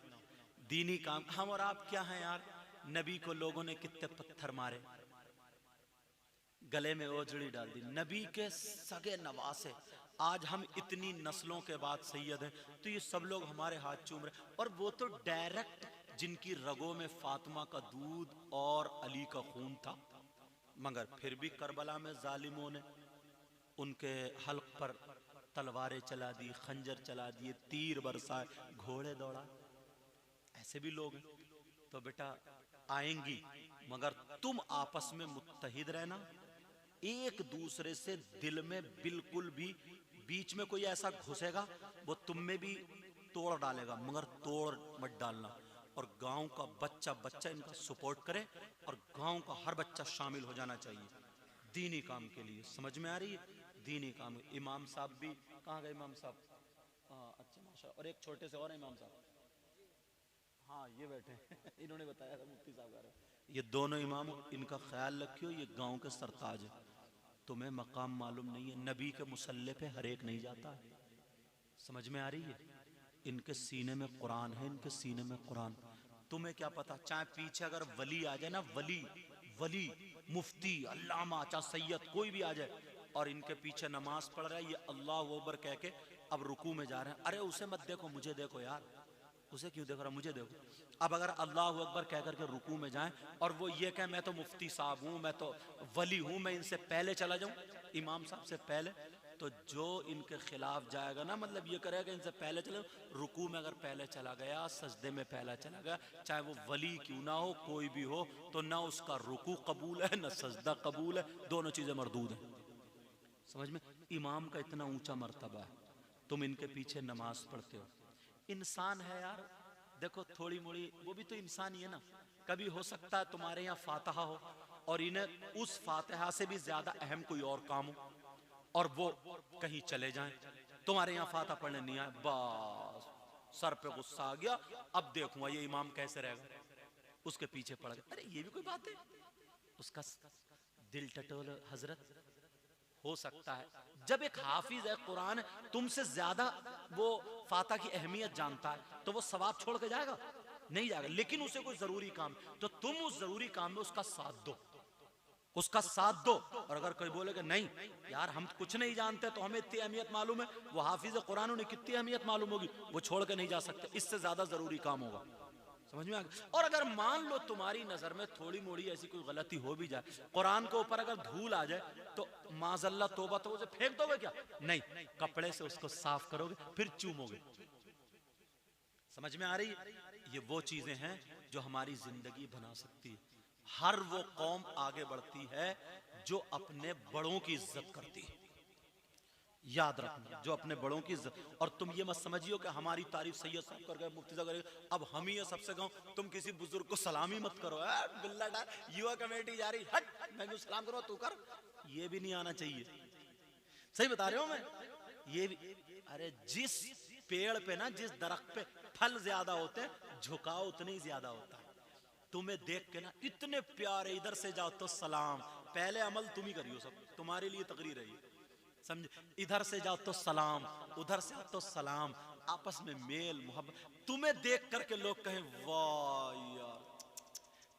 Speaker 1: दीनी काम, हम और आप क्या हैं यार? नबी को लोगों ने कितने पत्थर मारे, गले में ओजड़ी डाल दी, नबी के सगे नवासे। आज हम इतनी नस्लों के बाद सैयद हैं, तो ये सब लोग हमारे हाथ चूम रहे। और वो तो डायरेक्ट जिनकी रगों में फातिमा का दूध और अली का खून था, मगर फिर भी करबला में जालिमों ने उनके हल्क पर तलवारें चला दी, खंजर चला दिए, तीर बरसाए, घोड़े दौड़ा। ऐसे भी लोग हैं। तो बेटा आएंगी, मगर तुम आपस में मुत्तहिद रहना, एक दूसरे से दिल में बिल्कुल भी बीच में कोई ऐसा घुसेगा वो तुम में भी तोड़ डालेगा, मगर तोड़ मत डालना। और गांव का बच्चा बच्चा इनका सपोर्ट करे, और गांव का हर बच्चा शामिल हो जाना चाहिए दीनी काम के लिए। समझ में आ रही है? दीनी काम। इमाम साहब भी, कहाँ गए इमाम साहब? हाँ अच्छा माशा। और एक छोटे से और इमाम साहब, हाँ ये बैठे इन्होंने बताया था मुफ्ती साहब का। ये दोनों इमाम, इनका ख्याल रखियो, ये गांव के सरताज है। तुम्हें मकाम मालूम नहीं है, नबी के मुसल्ले पे हर एक नहीं जाता है। समझ में आ रही है? इनके सीने में कुरान है, इनके सीने में कुरान। तुम्हें क्या पता, चाहे पीछे अगर वली आ जाए ना, वली मुफ्ती अल्लामा चाहे सैयद कोई भी आ जाए, और इनके पीछे नमाज पढ़ रहा है, ये अल्लाह अकबर कह के अब रुकू में जा रहे हैं, अरे उसे मत देखो, मुझे देखो यार, उसे क्यों देख रहा, मुझे देखो। अब अगर अल्लाह अकबर कह करके रुकू में जाएं और वो ये कहे मैं तो मुफ्ती साहब हूँ, मैं तो वली हूँ, मैं इनसे पहले चला जाऊं, इमाम साहब से पहले, तो जो इनके खिलाफ जाएगा ना, मतलब ये करेगा इनसे पहले चले, रुकू में अगर पहले चला गया, सजदे में पहला चला गया, चाहे वो वली क्यों ना हो, कोई भी हो, तो ना उसका रुकू कबूल है ना सजदा कबूल है, दोनों चीजें मरदूद हैं। समझ में? इमाम का इतना ऊंचा मर्तबा है, तुम इनके पीछे नमाज पढ़ते हो। इंसान है यार, देखो थोड़ी मोड़ी, वो भी तो इंसान ही है ना। कभी हो सकता है तुम्हारे यहाँ फातिहा हो और इन्हें उस फातिहा से भी ज्यादा अहम कोई और काम हो, और वो कहीं चले जाएं, तुम्हारे यहाँ फातिहा पढ़ने नहीं आए, बस सर पे गुस्सा आ गया, अब देखूंगा ये इमाम कैसे रहेगा, उसके पीछे पड़ गए। अरे ये भी कोई बात है? उसका दिल टटोल हजरत। हो सकता है जब एक हाफिज है कुरान तुमसे ज्यादा वो फातिहा की अहमियत जानता है, तो वो सवाब छोड़ के जाएगा? नहीं जाएगा। लेकिन उसे कोई जरूरी काम, तो तुम उस जरूरी काम में उसका साथ दो, उसका साथ दो। और अगर कोई बोलेगा नहीं यार हम कुछ नहीं जानते, तो हमें इतनी अहमियत मालूम है, वो हाफिज कुरान उन्हें कितनी अहमियत मालूम होगी, वो छोड़ के नहीं जा सकते, इससे ज्यादा जरूरी काम होगा। समझ में आ गया? और अगर मान लो तुम्हारी नजर में थोड़ी मोड़ी ऐसी कोई गलती हो भी जाए, कुरान के ऊपर अगर धूल आ जाए, तो माजल्ला तौबा, तो उसे फेंक दोगे क्या? नहीं, कपड़े से उसको साफ करोगे, फिर चूमोगे। समझ में आ रही है? ये वो चीजें हैं जो हमारी जिंदगी बना सकती है। हर वो कौम आगे बढ़ती है जो अपने बड़ों की इज्जत करती है। याद रखना, जो अपने बड़ों की इज्जत। और तुम ये मत समझियो कि हमारी तारीफ सैयद साहब कर गए, मुफ्ती साहब कर गए, अब हम ही ये सबसे कहूं तुम किसी बुजुर्ग को सलामी मत करो, बिल्ला डाल, युवा कमेटी जा रही, हट, मैं क्यों सलाम करूं, तू कर। ये भी नहीं आना चाहिए। सही बता रहे हो मैं? ये भी, अरे जिस पेड़ पे ना, जिस दरख्त पे फल ज्यादा होते हैं, झुकाव उतने ही ज्यादा होता है। तुम्हें देख के ना इतने प्यारे, इधर से जाओ तो सलाम, पहले अमल तुम ही करियो, सब तुम्हारे लिए तकरीर है, समझे? इधर से जाओ तो सलाम, उधर से आओ तो सलाम, आपस में मेल मोहब्बत। तुम्हें देख करके लोग कहें वाह यार,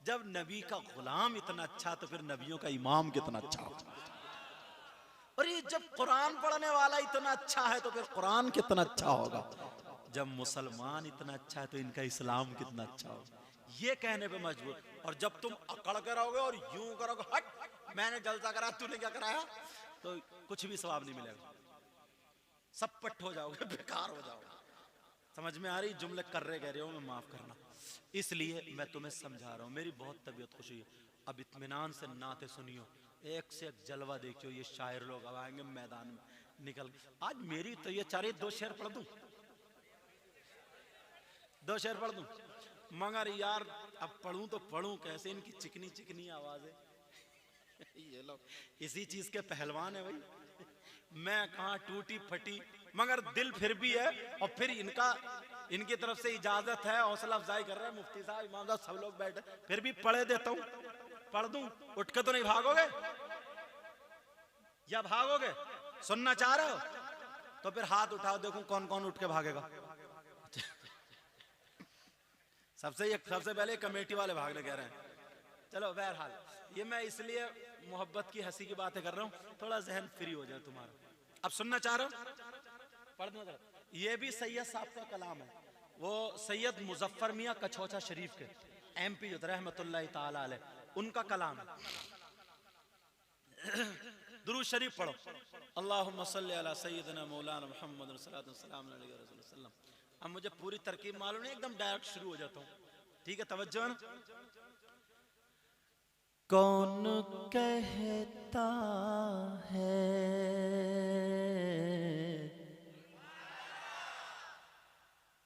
Speaker 1: जब नबी का गुलाम इतना अच्छा, तो फिर नबियों का इमाम कितना अच्छा होगा। और ये जब कुरान पढ़ने वाला इतना अच्छा है, तो फिर कुरान कितना अच्छा होगा। जब मुसलमान इतना अच्छा है, तो इनका इस्लाम कितना अच्छा होगा। ये कहने पे मजबूर। और जब तुम अकड़ कर रहोगे और यूं करोगे, हट मैंने जलसा करा, तूने क्या कराया, तो कुछ भी सवाब नहीं मिलेगा, सब पट हो जाओगे, बेकार हो जाओगे। समझ में आ रही? जुमले कर रहे हो, मैं माफ करना, इसलिए मैं तुम्हें समझा रहा हूं। मेरी बहुत तबीयत खुशी है। अब इत्मीनान से नाते सुनियो, एक से एक जलवा देखियो। ये शायर लोग अब आएंगे मैदान में निकल। आज मेरी तो ये चारे 2 शेर पढ़ दूं, 2 शेर पढ़ दूं, मगर यार अब पढ़ूं तो पढ़ूं कैसे, इनकी चिकनी चिकनी आवाजें। ये लोग इसी चीज के पहलवान है भाई। मैं कहाँ टूटी फटी मगर दिल फिर भी है। और फिर इनकी तरफ से इजाजत है, हौसला अफजाई कर रहे हैं मुफ्ती साहब, इमाम साहब, सब लोग बैठे, फिर भी पढ़े देता हूं। पढ़ दूं, उठ के तो नहीं भागोगे? या भागोगे? सुनना चाह रहे हो तो फिर हाथ उठाओ, देखूं कौन कौन उठ के भागेगा। सबसे पहले कमेटी वाले भागने कह रहे हैं। चलो बहरहाल, ये मैं इसलिए मोहब्बत की हंसी की बातें कर रहा हूं, थोड़ा जहन फ्री हो जाए तुम्हारा। अब सुनना चाह रहे हो? पढ़ दूं। ये भी सैयद साहब का कलाम है, वो सैयद मुजफ्फर मियाँ कछोचा शरीफ के MP जो रहमतुल्लाह ताला अलैह, उनका कलाम है। दुरूद शरीफ पढ़ो। अल्लाहुम्मा सल्ली अला सय्यिदिना मौलाना मुहम्मद सल्लल्लाहु अलैहि वसल्लम। अब मुझे पूरी तरकीब मालूम नहीं, एकदम डायरेक्ट शुरू हो जाता हूँ। ठीक है, तवज्जो ना। कौन कहता है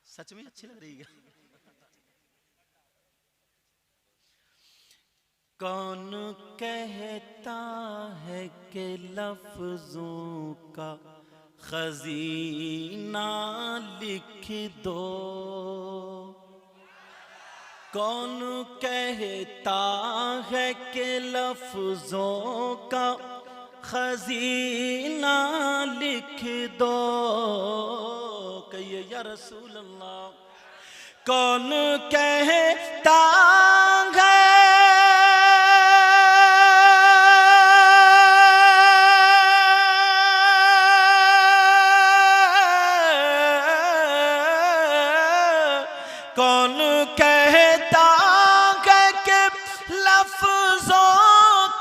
Speaker 1: सच में अच्छी लग रही है। कौन कहता है कि लफ्जों का खजीना लिख दो, कौन कहता है कि लफ्जों का खजीना लिख दो, कहिए या रसूल अल्लाह। कौन कहता है कौन कहता है कि लफ्जों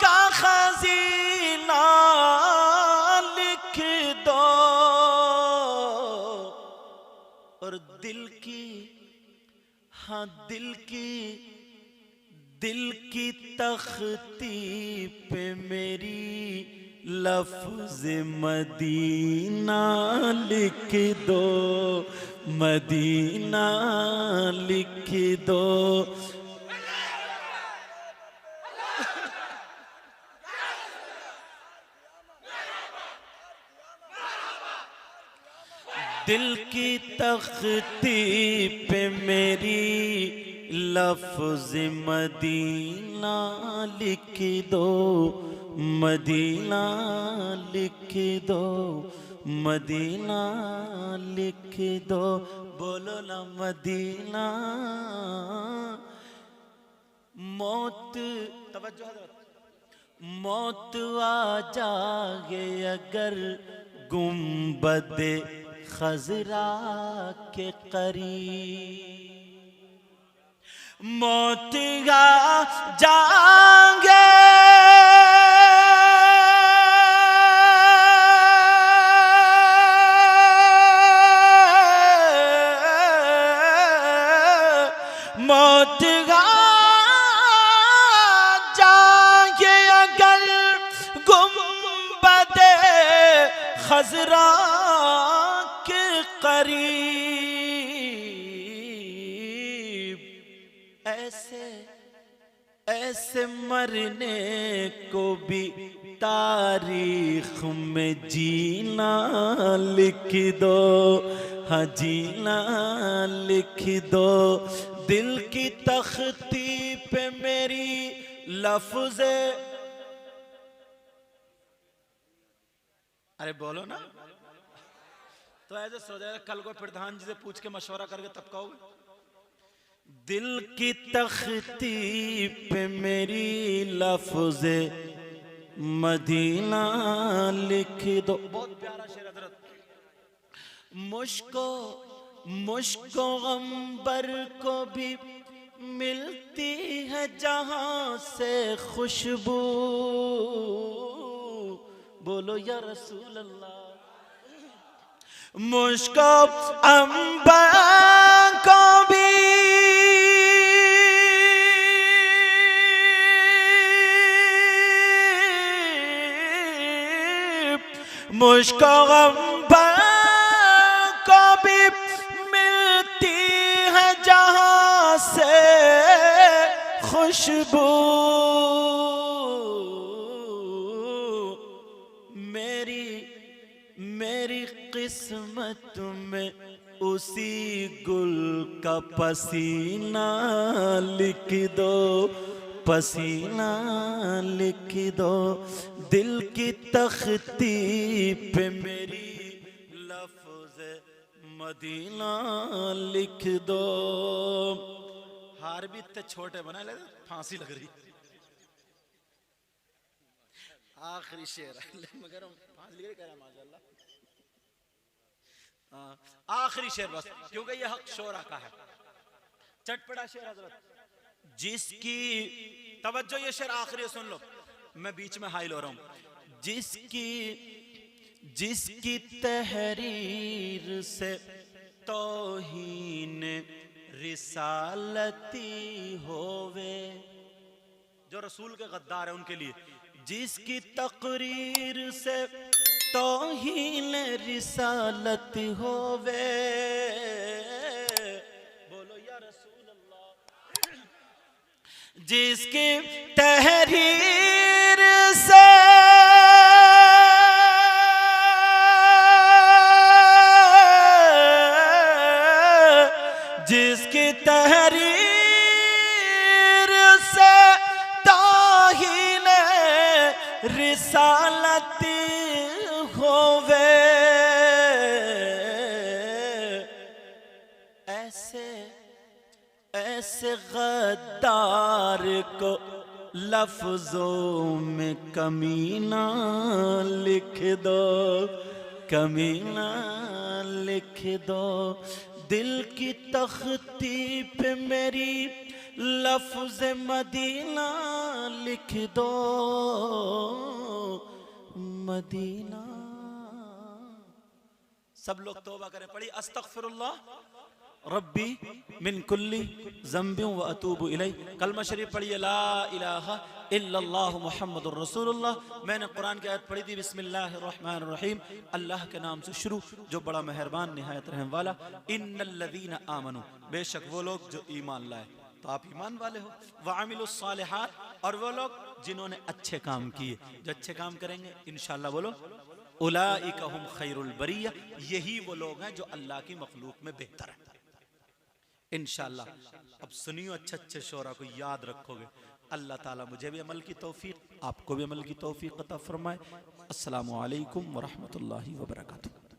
Speaker 1: का खजीना लिख दो, और दिल की, हाँ दिल की तख्ती पे मेरी लफ्ज मदीना लिख दो, मदीना लिख दो। दिल की तख्ती पे मेरी लफ्ज मदीना लिख दो, मदीना लिख दो, मदीना लिख दो। बोलो ना मदीना। मौत, तवज्जो हज़रत, मौत आ जाए अगर गुंबदे खजरा के करीब, मौत आ जाएंगे मौत आ जाएंगे अगर गुंबदे खजरा के करीब, ऐसे मरने को भी तारीख में जीना लिख दो, हाँ जीना लिख दो। दिल की तख्ती पे मेरी लफ्ज़े, अरे बोलो ना। तो ऐसे सो जाएगा, कल को प्रधान जी से पूछ के मशवरा करके तब कहोगे। दिल की तख्ती पे मेरी लफ्ज़े मदीना लिख दो। बहुत प्यारा शेर हज़रत। मुश्को अंबर को भी मिलती है जहां से खुशबू, बोलो या रसूल अल्लाह। मुश्को अंबर को भी मुश्को अंबर को भी मिलती है जहां से खुशबू, मेरी किस्मत किस्मत में उसी गुल का पसीना लिख दो, पसीना लिख दो। दिल की तख्ती पे मेरी लफ्ज़ मदीना लिख दो। हार भी इतने छोटे बना ले, फांसी लग रही। आखिरी शेर मगर फांसी लग रही, माशाल्लाह। आखिरी शेर बस, क्योंकि ये हक शोरा का है। चटपटा शेर हजरत, जिसकी तवज्जो, ये शेर आखिरी सुन लो, मैं बीच में हाइल हो रहा हूं। जिसकी तहरीर से तौहीन रिसालती होवे, जो रसूल के गद्दार है उनके लिए, जिसकी तकरीर से तौहीन रिसालत होवे, बोलो या रसूल अल्लाह। जिसकी तहरीर से जिसकी तहरीर से तौहीन रिसालत होवे, ऐसे गद्दार को लफ्जों में कमीना लिख दो, कमीना लिख दो। दिल की तख्ती पे मेरी लफ्ज मदीना लिख दो, मदीना। सब लोग तौबा करें, पढ़ी अस्तगफिरुल्लाह रब्बी मिन कुल्ली ज़ंबिन व अतूबु इलैह। कलमा शरीफ पढ़िए, ला इलाहा इल्लल्लाह मुहम्मदुर रसूलुल्लाह। मैंने कुरान की आयत पढ़ी थी, बिस्मिल्लाहिर रहमानिर रहीम, अल्लाह के नाम से शुरू जो बड़ा मेहरबान निहायत रहम वाला। इन्नल्लज़ीना आमनू, बेशक वो लोग जो ईमान लाए, तो आप ईमान वाले हो। व अमिलुस सालिहात, और वो लोग जिन्होंने अच्छे काम किए, जो अच्छे काम करेंगे इंशाअल्लाह, बोलो उलाइका हुम खैरुल बरिया, यही वो लोग हैं जो अल्लाह की मखलूक में बेहतर है इंशाअल्लाह। अब सुनियो, अच्छे अच्छे शोरा को याद रखोगे। अल्लाह ताला मुझे भी अमल की तौफीक, आपको भी अमल की तौफीक अता फरमाए। अस्सलामु अलैकुम व रहमतुल्लाहि व बरकातुहू।